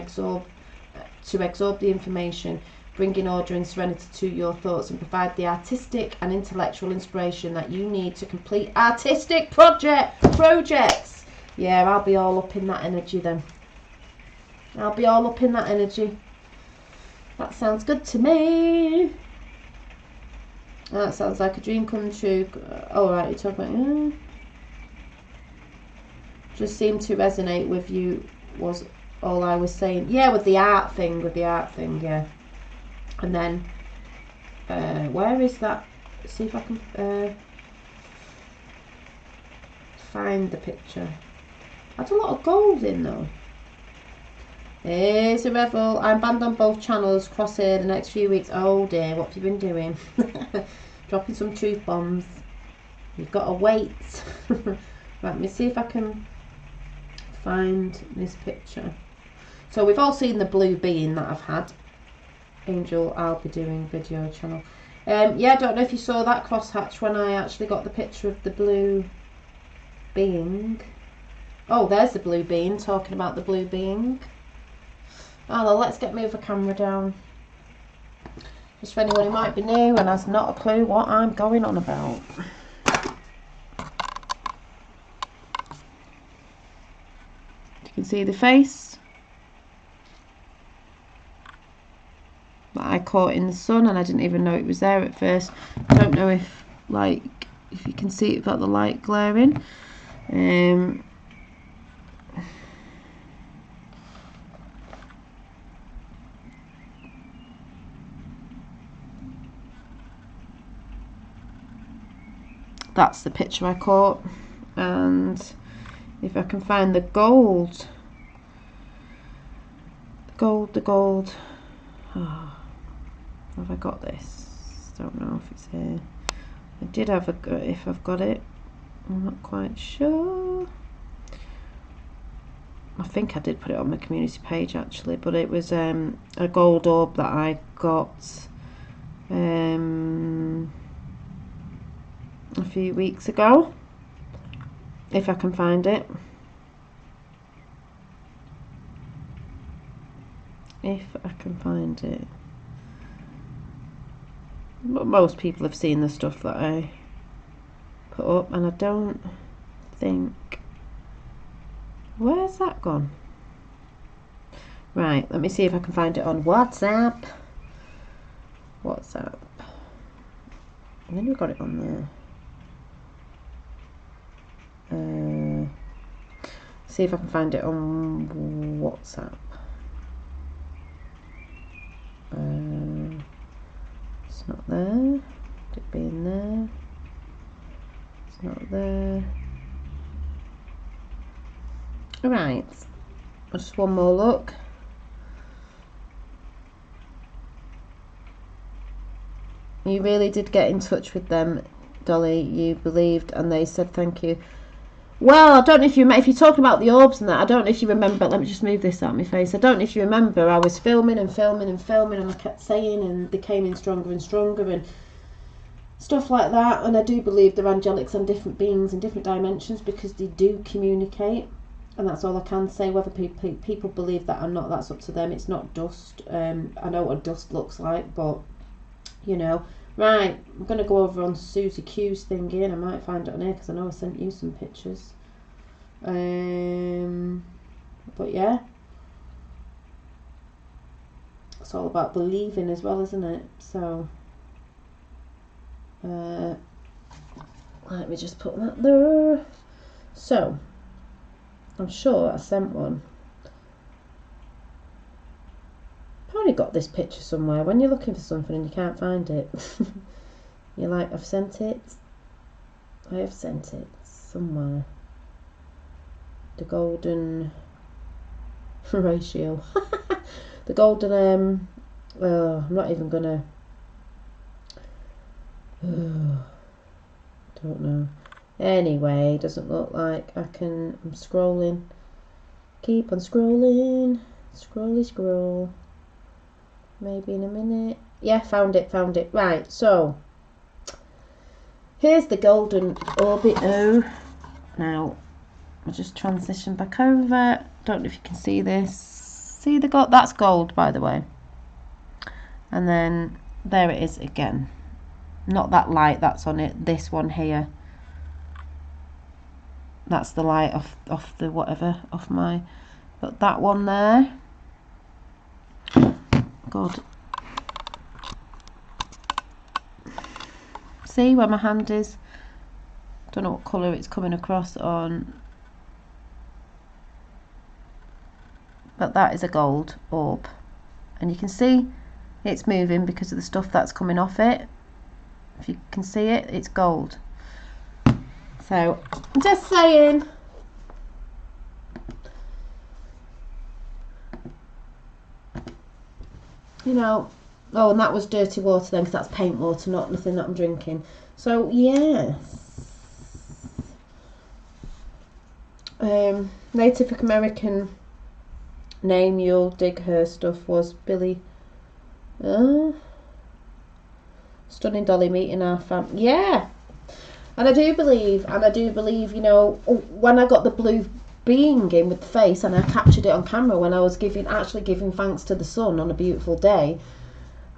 to absorb the information, bringing order and serenity to your thoughts, and provide the artistic and intellectual inspiration that you need to complete artistic projects. Yeah, I'll be all up in that energy then. I'll be all up in that energy. That sounds good to me. That sounds like a dream come true. Alright, you're talking about... Just seemed to resonate with you was all I was saying. Yeah, with the art thing, yeah. And then, where is that? Let's see if I can find the picture. Had a lot of gold in though. Here's a revel. I'm banned on both channels. Cross here the next few weeks. Oh dear, what have you been doing? Dropping some truth bombs. You've got to wait. Right, let me see if I can find this picture. So we've all seen the blue being that I've had. Angel, I'll be doing video channel. Yeah, I don't know if you saw that crosshatch when I actually got the picture of the blue being. Oh, there's the blue being, talking about the blue being. Oh, well, let's get my other camera down. Just for anyone who might be new and has not a clue what I'm going on about. You can see the face that I caught in the sun, and I didn't even know it was there at first. I don't know if you can see it without the light glaring. That's the picture I caught, and if I can find the gold. Oh, have I got this? Don't know if it's here. I did have if I've got it. I'm not quite sure. I think I did put it on my community page actually, but it was a gold orb that I got a few weeks ago, if I can find it. If I can find it. But most people have seen the stuff that I put up, and I don't think... Where's that gone? Right, let me see if I can find it on WhatsApp. And then we've got it on there. See if I can find it on WhatsApp. It's not there. Could it be in there? It's not there. Right, just one more look. You really did get in touch with them, Dolly. You believed and they said thank you. Well, I don't know if you if you're talking about the orbs and that. I don't know if you remember. Let me just move this out of my face. I don't know if you remember. I was filming and filming and filming, and I kept saying, and they came in stronger and stronger and stuff like that. And I do believe they're angelics and different beings in different dimensions because they do communicate. And that's all I can say. Whether people believe that or not, that's up to them. It's not dust. I know what dust looks like, but you know. Right, I'm going to go over on Susie Q's thing again. I might find it on here because I know I sent you some pictures. But yeah, it's all about believing as well, isn't it? So let me just put that there. So I'm sure I sent one. Probably got this picture somewhere. When you're looking for something and you can't find it, you're like, I've sent it. I have sent it somewhere. The golden ratio. The golden I'm not even gonna don't know. Anyway, doesn't look like I can. I'm scrolling. Keep on scrolling. Scroll. Maybe in a minute. Yeah, found it. Right, so here's the golden orbito. Now I'll just transition back over. Don't know if you can see this. See the gold? That's gold, by the way. And then there it is again. Not that light that's on it. This one here. That's the light off the whatever off my. But that one there. God. See where my hand is? Don't know what colour it's coming across on. But that is a gold orb. And you can see it's moving because of the stuff that's coming off it. If you can see it, it's gold. So, I'm just saying. You know, oh, and that was dirty water then, because that's paint water, not nothing that I'm drinking. So, yes. Native American name you'll dig her stuff was Billy. Stunning Dolly meeting our fam. Yeah. And I do believe, you know, when I got the blue being in with the face and I captured it on camera when I was actually giving thanks to the sun on a beautiful day,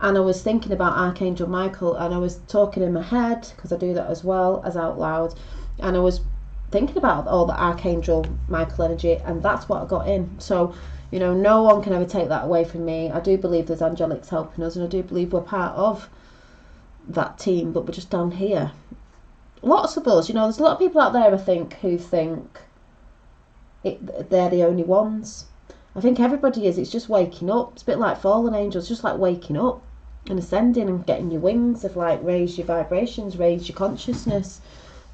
and I was thinking about Archangel Michael, and I was talking in my head, because I do that as well as out loud, and I was thinking about all the Archangel Michael energy, and that's what I got in. So, you know, no one can ever take that away from me. I do believe there's angelics helping us, and I do believe we're part of that team, but we're just down here. Lots of us, you know, there's a lot of people out there, I think, who think they're the only ones. I think everybody is. It's just waking up. It's a bit like fallen angels, just like waking up and ascending and getting your wings of like raise your vibrations, raise your consciousness.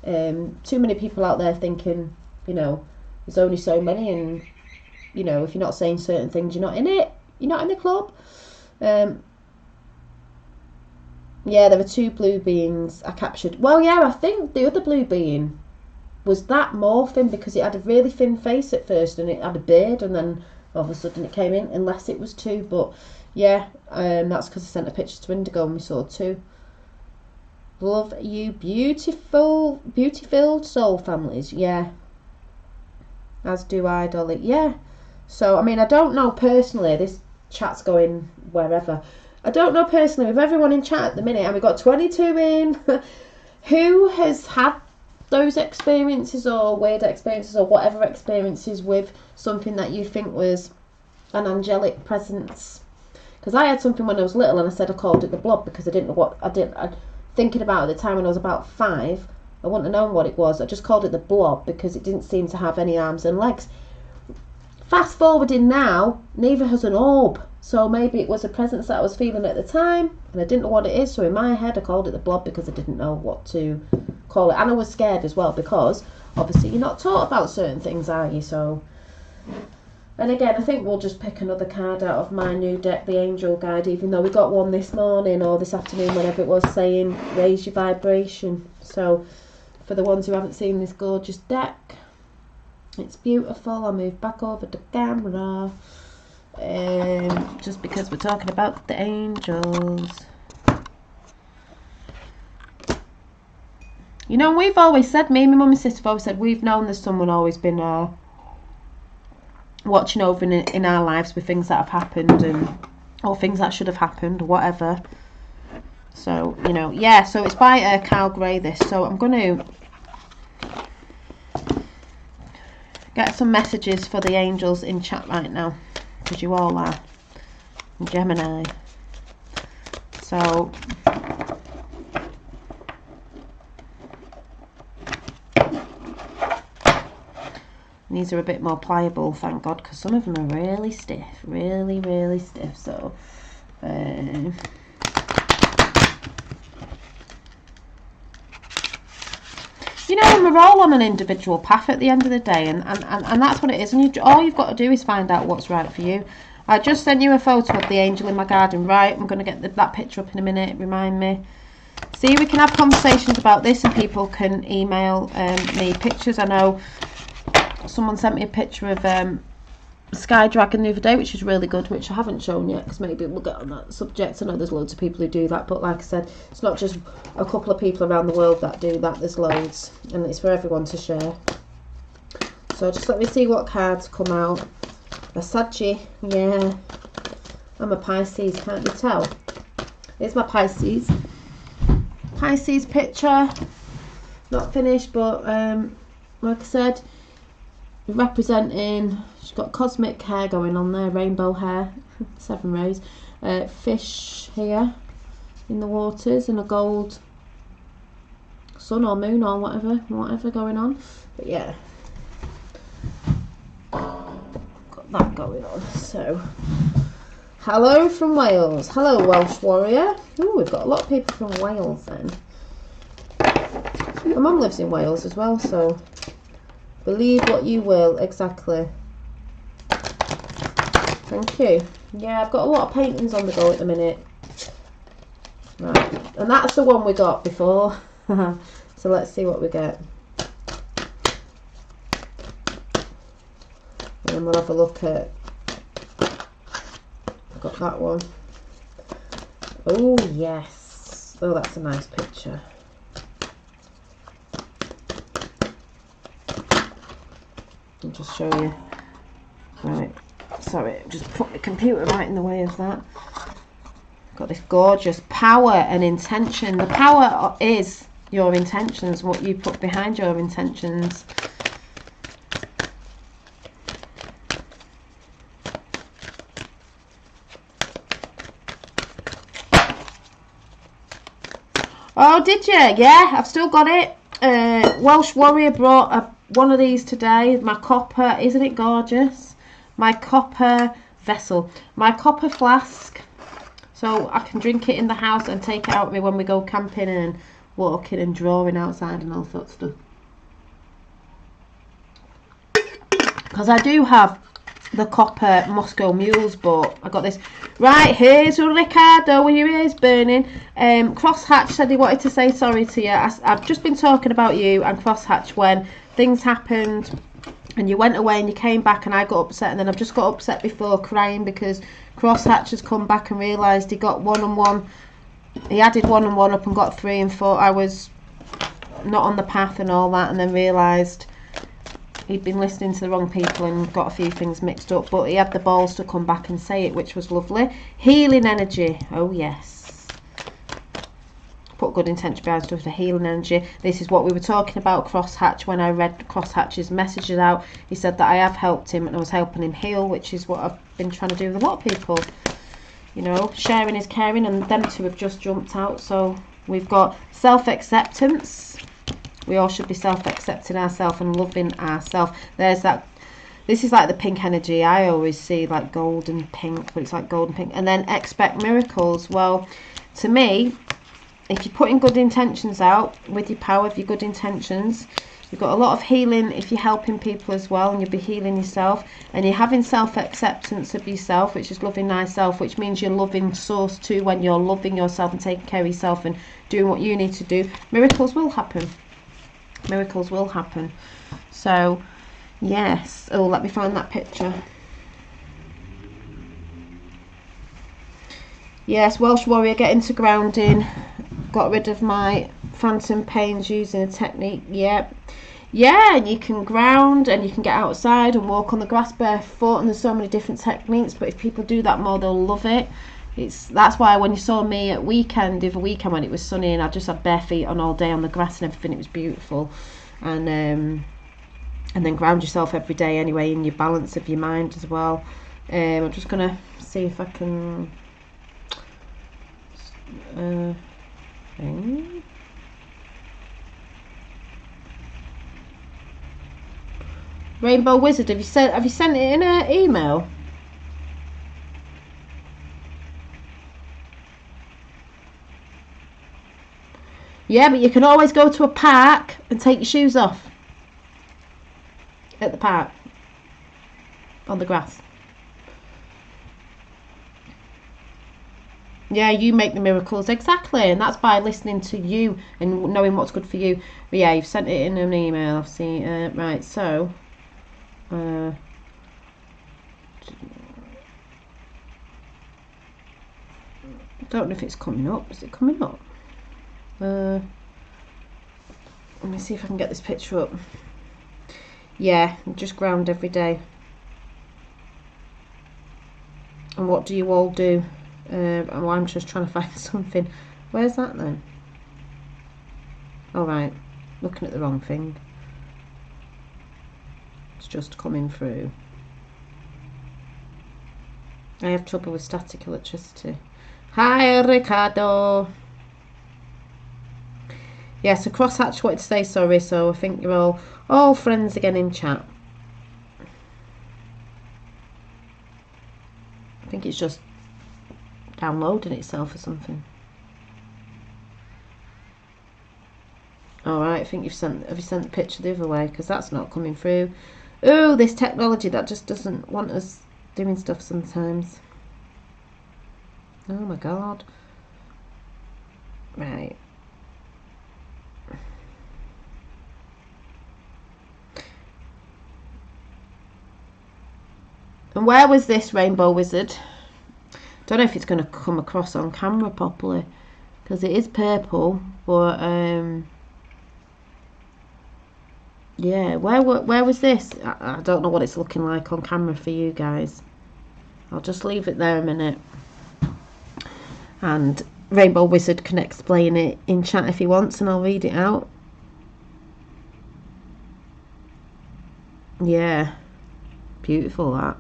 Too many people out there thinking, you know, there's only so many, and you know, if you're not saying certain things, you're not in it. You're not in the club. Yeah, there were two blue beings I captured. Well, yeah, I think the other blue being was that morphing, because it had a really thin face at first and it had a beard, and then all of a sudden it came in, unless it was two. But yeah, that's because I sent a picture to Indigo and we saw two. Love you, beauty-filled soul families. Yeah, as do I, Dolly. Yeah. So I mean, I don't know personally, this chat's going wherever, I don't know personally with everyone in chat at the minute, and we've got 22 in who has had those experiences or weird experiences or whatever experiences with something that you think was an angelic presence. Because I had something when I was little, and I said I called it the blob because I didn't know what thinking about it at the time when I was about 5, I wouldn't have known what it was. I just called it the blob because it didn't seem to have any arms and legs. Fast forwarding now, neither has an orb. So maybe it was a presence that I was feeling at the time and I didn't know what it is. So in my head I called it the blob because I didn't know what to call it. And I was scared as well because obviously you're not taught about certain things, are you? So, and again, I think we'll just pick another card out of my new deck, the Angel Guide, even though we got one this morning or this afternoon, whenever it was, saying raise your vibration. So for the ones who haven't seen this gorgeous deck, It's beautiful. I'll move back over the camera. Just because we're talking about the angels. You know, we've always said, me and my mum and sister have always said, we've known there's someone always been watching over in our lives with things that have happened, or things that should have happened, or whatever. So, you know, yeah, so it's by Carl Gray, this. So I'm going to get some messages for the angels in chat right now, because you all are Gemini. So these are a bit more pliable, thank God, because some of them are really stiff, really stiff. So you know, and we're all on an individual path at the end of the day, and that's what it is. And all you've got to do is find out what's right for you. I just sent you a photo of the angel in my garden, right? I'm going to get that picture up in a minute, remind me. See, we can have conversations about this, and people can email me pictures. I know someone sent me a picture of Sky Dragon the other day, which is really good, which I haven't shown yet, because maybe we'll get on that subject. I know there's loads of people who do that, but like I said, it's not just a couple of people around the world that do that, there's loads, and it's for everyone to share. So just let me see what cards come out. A Saggy, yeah, I'm a Pisces, can't you tell? Here's my Pisces picture, not finished, but like I said, representing, she's got cosmic hair going on there, rainbow hair, 7 rays, fish here in the waters, and a gold sun or moon or whatever going on. But yeah, got that going on. So hello from Wales. Hello, Welsh warrior. Oh, we've got a lot of people from Wales then. My mum lives in Wales as well, so believe what you will, exactly. Thank you. Yeah, I've got a lot of paintings on the go at the minute. Right, and that's the one we got before. So let's see what we get. And then we'll have a look at, I've got that one. Oh yes. Oh, that's a nice picture. I'll just show you. Right, sorry, just put the computer right in the way of that. Got this gorgeous power and intention. The power is your intentions, what you put behind your intentions. Oh, did you? Yeah, I've still got it. Welsh Warrior brought one of these today. My copper, isn't it gorgeous? My copper vessel, my copper flask, so I can drink it in the house and take it out with me when we go camping and walking and drawing outside and all sorts of stuff. Because I do have the copper Moscow mules, but I got this. Right, here's Ricardo with your ears burning. Crosshatch said he wanted to say sorry to you. I've just been talking about you and Crosshatch when things happened and you went away and you came back and I got upset, and then I've just got upset before crying because Crosshatch has come back and realised he got 1 and 1. He added 1 and 1 up and got 3 and thought I was not on the path and all that, and then realised he'd been listening to the wrong people and got a few things mixed up, but he had the balls to come back and say it, which was lovely. Healing energy, oh yes. Put good intention behind stuff for healing energy. This is what we were talking about, Crosshatch. When I read Crosshatch's messages out, he said that I have helped him and I was helping him heal, which is what I've been trying to do with a lot of people. You know, sharing is caring, and them two have just jumped out. So we've got self-acceptance. We all should be self-accepting ourselves and loving ourselves. There's that. This is like the pink energy. I always see like gold and pink, but it's like gold and pink. And then expect miracles. Well, to me, if you're putting good intentions out with your power of your good intentions, you've got a lot of healing if you're helping people as well, and you'll be healing yourself, and you're having self-acceptance of yourself, which is loving thyself, which means you're loving source too. When you're loving yourself and taking care of yourself and doing what you need to do, miracles will happen. Miracles will happen. So Yes. Oh, let me find that picture. Yes, Welsh Warrior, get into grounding. Got rid of my phantom pains using a technique. Yep. Yeah, and you can ground and you can get outside and walk on the grass barefoot, and there's so many different techniques, but if people do that more, they'll love it. That's why when you saw me at weekend, the weekend when it was sunny and I just had bare feet on all day on the grass and everything, it was beautiful. And then ground yourself every day anyway, in your balance of your mind as well. I'm just gonna see if I can Rainbow Wizard, have you sent it in an email? Yeah, but you can always go to a park and take your shoes off at the park on the grass. Yeah, you make the miracles, exactly, and that's by listening to you and knowing what's good for you. But yeah, you've sent it in an email. I've seen. Right, so don't know if it's coming up. Is it coming up? Let me see if I can get this picture up. Yeah, just ground every day. And what do you all do? I'm just trying to find something. Where's that then? All right, looking at the wrong thing. It's just coming through. I have trouble with static electricity. Hi, Ricardo. Yeah, so Crosshatch wanted to say sorry, so I think you're all friends again in chat. I think it's just downloading itself or something. Alright, I think have you sent the picture the other way, because that's not coming through. Oh, this technology that just doesn't want us doing stuff sometimes. Oh my god. Right. And where was this Rainbow Wizard? Don't know if it's going to come across on camera properly, because it is purple, but yeah, where was this? I don't know what it's looking like on camera for you guys. I'll just leave it there a minute, and Rainbow Wizard can explain it in chat if he wants, and I'll read it out. Yeah, beautiful that.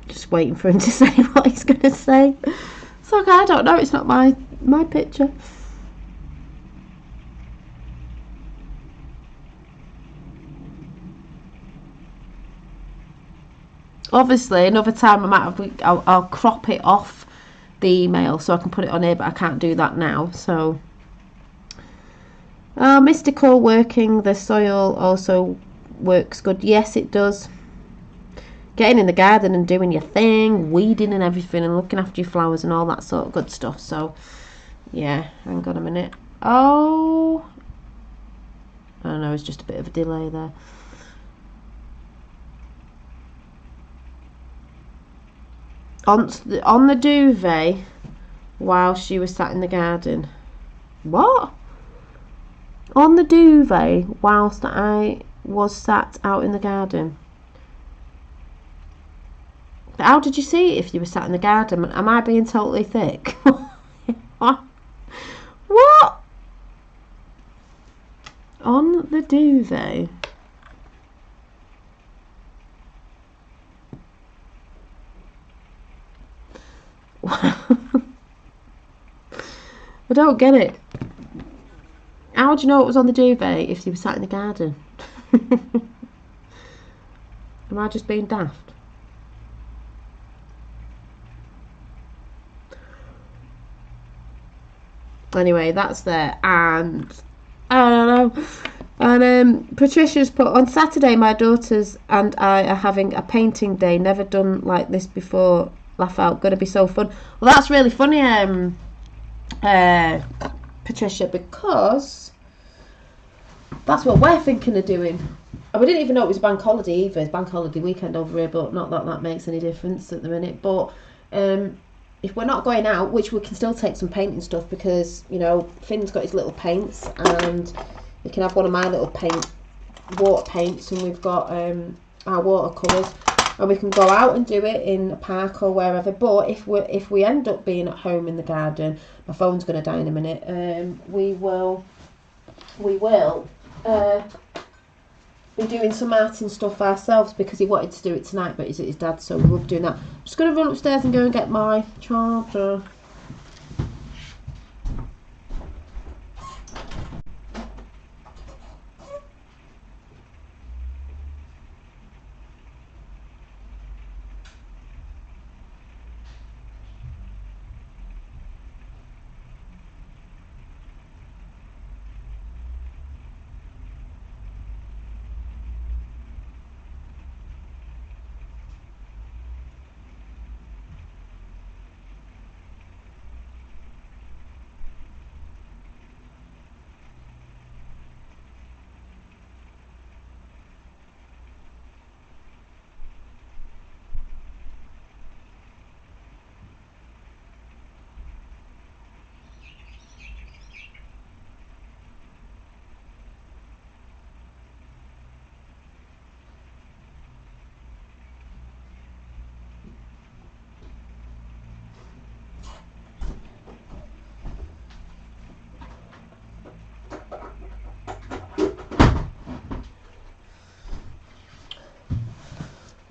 Just waiting for him to say what he's going to say. It's okay, I don't know, it's not my picture. Obviously, another time I'll crop it off the email so I can put it on here, but I can't do that now. So, mystical working the soil also works good. Yes, it does. Getting in the garden and doing your thing, weeding and everything, and looking after your flowers and all that sort of good stuff. So, yeah, hang on a minute. Oh, I don't know, it's just a bit of a delay there. On the duvet while she was sat in the garden. What? On the duvet whilst I was sat out in the garden. How did you see it if you were sat in the garden? Am I being totally thick? What? On the duvet? I don't get it. How would you know it was on the duvet if you were sat in the garden? Am I just being daft? Anyway, that's there, and I don't know. And Patricia's put, on Saturday my daughters and I are having a painting day, never done like this before, laugh out, gonna be so fun. Well, that's really funny, Patricia, because that's what we're thinking of doing. we didn't even know it was a bank holiday either. It's bank holiday weekend over here, but not that that makes any difference at the minute. But if we're not going out, which we can still take some painting stuff, because, you know, Finn's got his little paints, and we can have one of my little water paints, and we've got our watercolours, and we can go out and do it in a park or wherever. But if we end up being at home in the garden, my phone's going to die in a minute, we will be doing some art and stuff ourselves, because he wanted to do it tonight, but he's at his dad's, so we'll be doing that. I'm just going to run upstairs and go and get my charger.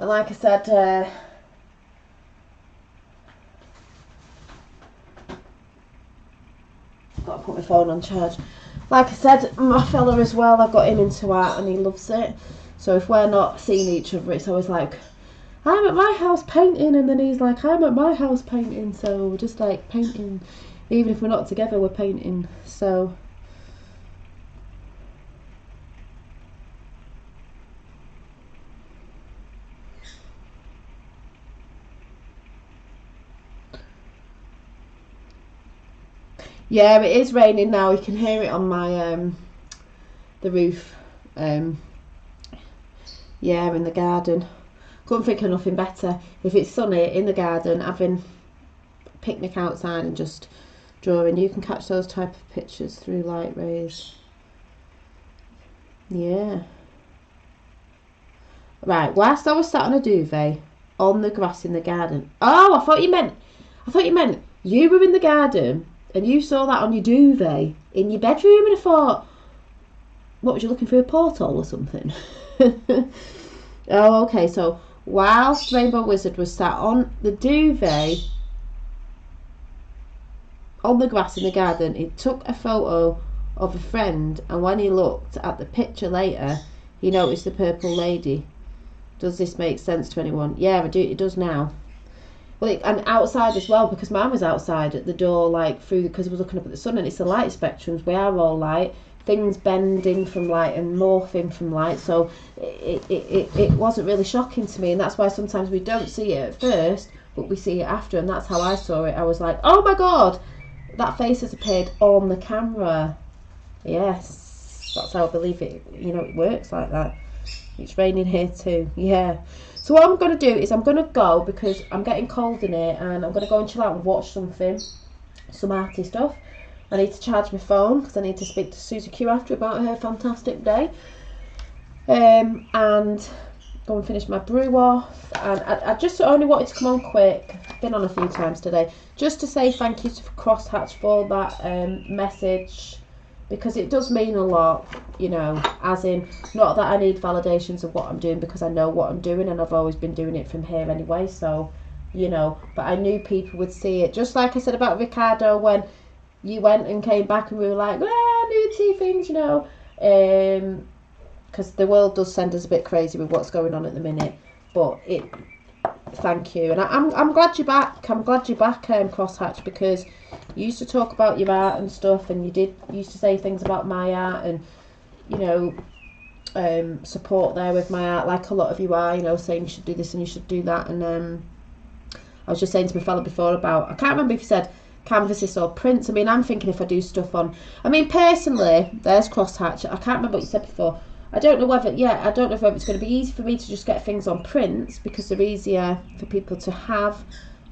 And like I said, got to put my phone on charge. Like I said, my fella as well, I've got him into art and he loves it. So if we're not seeing each other, it's always like, I'm at my house painting, and then he's like, I'm at my house painting. So we're just like painting. Even if we're not together, we're painting. So yeah, it is raining now. You can hear it on my the roof. Yeah, in the garden. Couldn't think of nothing better. If it's sunny in the garden, having a picnic outside and just drawing. You can catch those type of pictures through light rays. Yeah. Right, whilst I was sat on a duvet on the grass in the garden. Oh, I thought you meant you were in the garden and you saw that on your duvet in your bedroom, and I thought, what, was you looking for a portal or something? Oh, okay, so whilst Rainbow Wizard was sat on the duvet on the grass in the garden, he took a photo of a friend, and when he looked at the picture later, he noticed the purple lady. Does this make sense to anyone? Yeah, it does now. Well, and outside as well, because Mum was outside at the door, like through, because I was looking up at the sun, and it's the light spectrums. We are all light. Things bending from light and morphing from light. So it wasn't really shocking to me, and that's why sometimes we don't see it at first, but we see it after, and that's how I saw it. I was like, oh my God, that face has appeared on the camera. Yes, that's how I believe it. You know, it works like that. It's raining here too. Yeah. So what I'm going to do is I'm going to go, because I'm getting cold in here, and I'm going to go and chill out and watch something, some arty stuff. I need to charge my phone because I need to speak to Susie Q after about her fantastic day, and go and finish my brew off. And I just only wanted to come on quick, been on a few times today, just to say thank you to Crosshatch for that message, because it does mean a lot, you know, as in, not that I need validations of what I'm doing, because I know what I'm doing and I've always been doing it from here anyway, so, you know, but I knew people would see it, just like I said about Ricardo when you went and came back and we were like, nudity things, you know, because the world does send us a bit crazy with what's going on at the minute, but thank you, and I'm glad you're back. I'm glad you're back, Crosshatch, because you used to talk about your art and stuff, and you used to say things about my art, and, you know, support there with my art, like a lot of you are, you know, saying you should do this and you should do that. And I was just saying to my fella before about, I can't remember if you said canvases or prints. I mean, I'm thinking if I do stuff on, I mean, personally, there's Crosshatch, I can't remember what you said before. I don't know whether I don't know whether it's going to be easy for me to just get things on prints because they're easier for people to have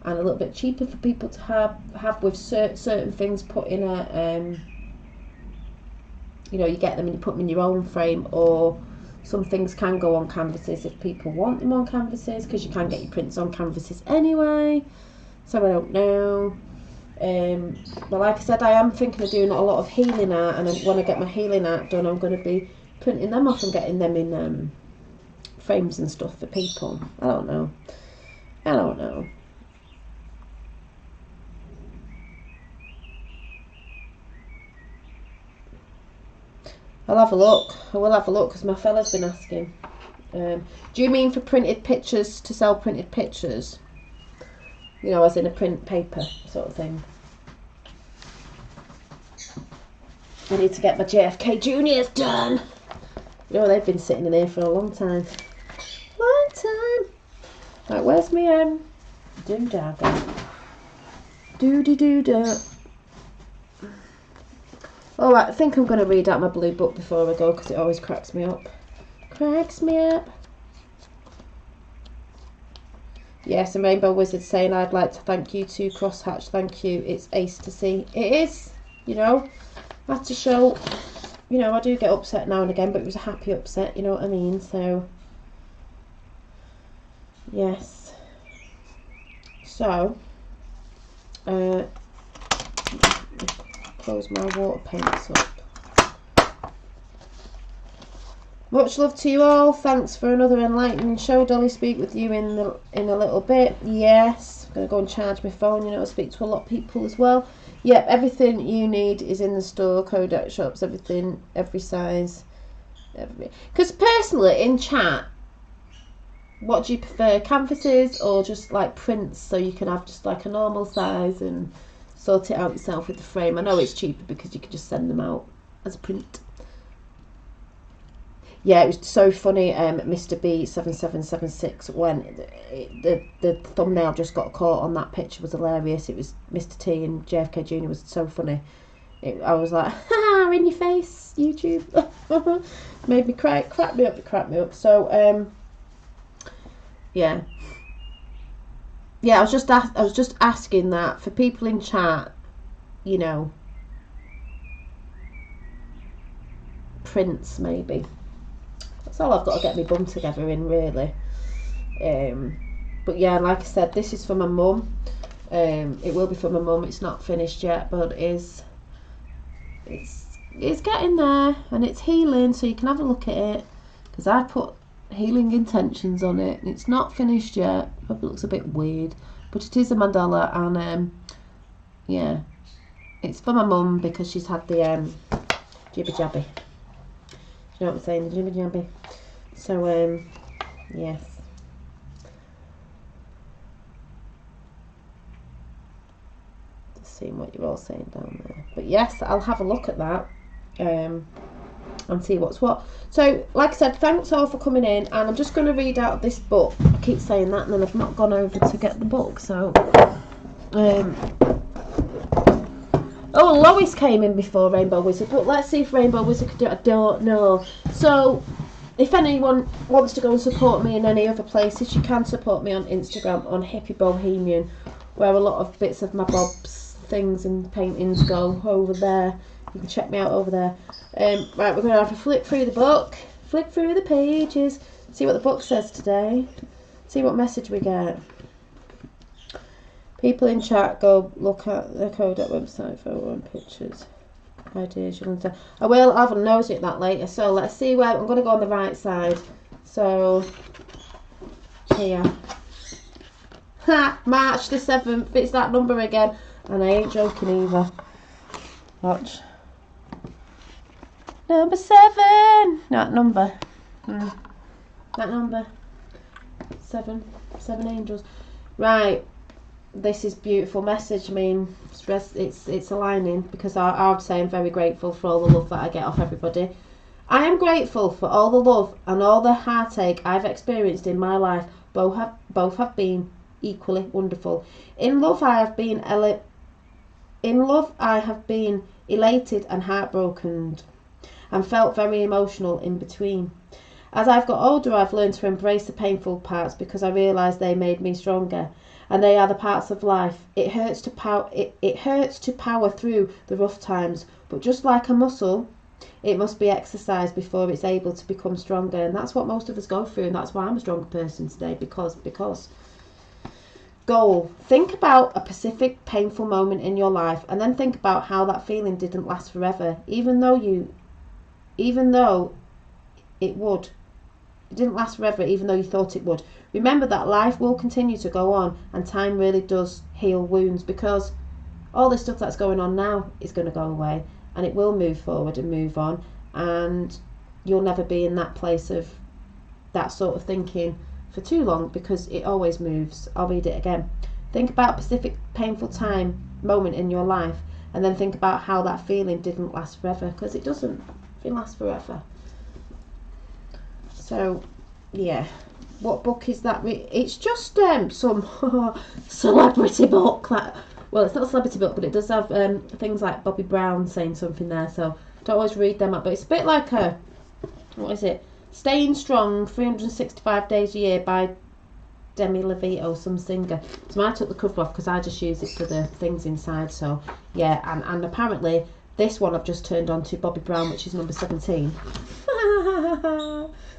and a little bit cheaper for people to have with certain things put in a you know, you get them and you put them in your own frame, or some things can go on canvases if people want them on canvases, because you can get your prints on canvases anyway. So I don't know. But like I said, I am thinking of doing a lot of healing art, and when I get my healing art done, I'm going to be printing them off and getting them in frames and stuff for people. I don't know. I'll have a look. I will have a look because my fella's been asking. Do you mean for printed pictures, to sell printed pictures? You know, as in a print paper sort of thing. I need to get my JFK Juniors done. You know, they've been sitting in here for a long time. Right, where's my doodah gone? Doodah. All right, I think I'm going to read out my blue book before I go because it always cracks me up. Yes, and Rainbow Wizard saying, I'd like to thank you too, Crosshatch. Thank you. It's ace to see. It is, you know. I have to show, you know, I do get upset now and again, but it was a happy upset, you know what I mean? So, yes. So, close my water paints up. Much love to you all. Thanks for another enlightening show. Dolly, speak with you in a little bit. Yes, I'm gonna go and charge my phone. You know, I speak to a lot of people as well. Yep, everything you need is in the store. Kodak shops, everything, every size. Because personally, in chat, what do you prefer, canvases or just like prints, so you can have just like a normal size and sort it out yourself with the frame? I know it's cheaper because you can just send them out as a print. Yeah, it was so funny, Mr. B7776, when the thumbnail just got caught on that picture was hilarious. It was Mr. T and JFK Jr. was so funny. I was like, ha, in your face, YouTube. Made me cry, crack me up. So, yeah. Yeah, I was just asking that for people in chat, you know, prints maybe. That's all I've got to get my bum together in, really. But yeah, like I said, this is for my mum. It will be for my mum. It's not finished yet, but it's getting there, and it's healing, so you can have a look at it, because I put healing intentions on it. It's not finished yet. Probably looks a bit weird, but it is a mandala, and yeah, it's for my mum because she's had the jibby jabby. You know what I'm saying, the jibby jabby. So yes. Just seeing what you're all saying down there. But yes, I'll have a look at that and see what's what. So like I said, thanks all for coming in, and I'm just going to read out this book. I keep saying that and then I've not gone over to get the book. So oh, Lois came in before Rainbow Wizard, but let's see if Rainbow Wizard could do it. I don't know. So if anyone wants to go and support me in any other places, you can support me on Instagram on Hippie Bohemian, where a lot of bits of my Bob's things and paintings go over there. You can check me out over there. Right, we're going to have a flip through the book, flip through the pages, see what the book says today, see what message we get. People in chat, go look at the Kodak website for one pictures. Ideas you'll understand. I will have a nosy at that later. So let's see where I'm going to go on the right side. So here. Ha! March the 7th. It's that number again. And I ain't joking either. Watch. Number 7. That number. That number. 7. 7 angels. Right. This is beautiful message. I mean, it's aligning, because I would say I'm very grateful for all the love that I get off everybody. I am grateful for all the love and all the heartache I've experienced in my life. Both have been equally wonderful. In love, I have been elated and heartbroken. and felt very emotional in between. As I've got older, I've learned to embrace the painful parts because I realise they made me stronger, and they are the parts of life. It hurts to power through the rough times, but just like a muscle, it must be exercised before it's able to become stronger. And that's what most of us go through, and that's why I'm a stronger person today, because goal. Think about a specific painful moment in your life, and then think about how that feeling didn't last forever, even though it would. It didn't last forever, even though you thought it would. Remember that life will continue to go on, and time really does heal wounds, because all this stuff that's going on now is going to go away, and it will move forward and move on, and you'll never be in that place of that sort of thinking for too long, because it always moves. I'll read it again. Think about a specific painful moment in your life, and then think about how that feeling didn't last forever, because it doesn't. It lasts forever. So, yeah. What book is that? It's just some celebrity book. Well, it's not a celebrity book, but it does have things like Bobby Brown saying something there. So don't always read them up. But it's a bit like what is it? Staying Strong, 365 Days a Year by Demi Lovato, some singer. So I took the cover off because I just use it for the things inside. So yeah, and apparently this one I've just turned on to Bobby Brown, which is number 17.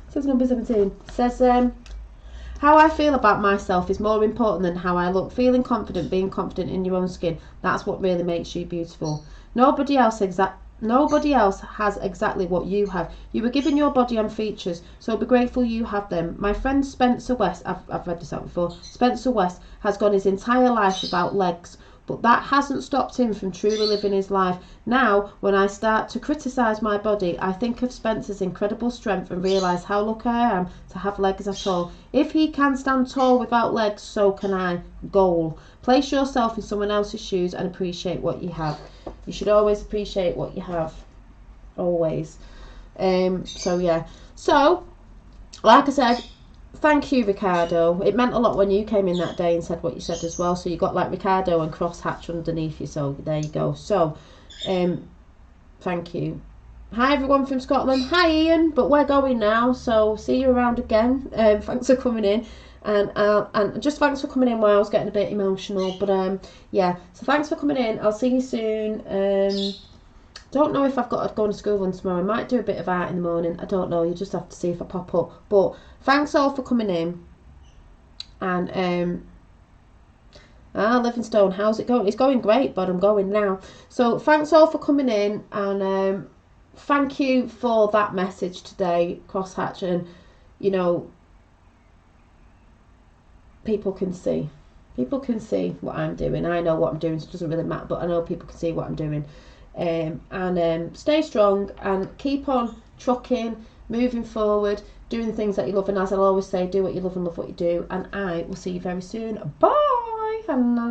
Says number 17. Says how I feel about myself is more important than how I look. Feeling confident, being confident in your own skin, that's what really makes you beautiful. Nobody else has exactly what you have. You were given your body and features, so be grateful you have them. My friend Spencer West, I've read this out before, Spencer West has gone his entire life without legs, but that hasn't stopped him from truly living his life. Now, when I start to criticise my body, I think of Spencer's incredible strength and realise how lucky I am to have legs at all. If he can stand tall without legs, so can I. Goal. Place yourself in someone else's shoes and appreciate what you have. You should always appreciate what you have. Always. So, yeah. So, like I said, thank you, Ricardo. It meant a lot when you came in that day and said what you said as well. So you got like Ricardo and Crosshatch underneath you. So there you go. So, thank you. Hi everyone from Scotland. Hi Ian. But we're going now. So see you around again. Thanks for coming in. And just thanks for coming in while I was getting a bit emotional. But yeah. So thanks for coming in. I'll see you soon. Don't know if I've got to go on a school run tomorrow. I might do a bit of art in the morning. I don't know. You just have to see if I pop up. But thanks all for coming in. And Livingstone, how's it going? It's going great, but I'm going now. So thanks all for coming in, and thank you for that message today, Crosshatch. And you know, people can see what I'm doing. I know what I'm doing, so it doesn't really matter. But I know people can see what I'm doing. Stay strong and keep on trucking, moving forward, doing the things that you love, and as I'll always say, do what you love and love what you do, and I will see you very soon. Bye.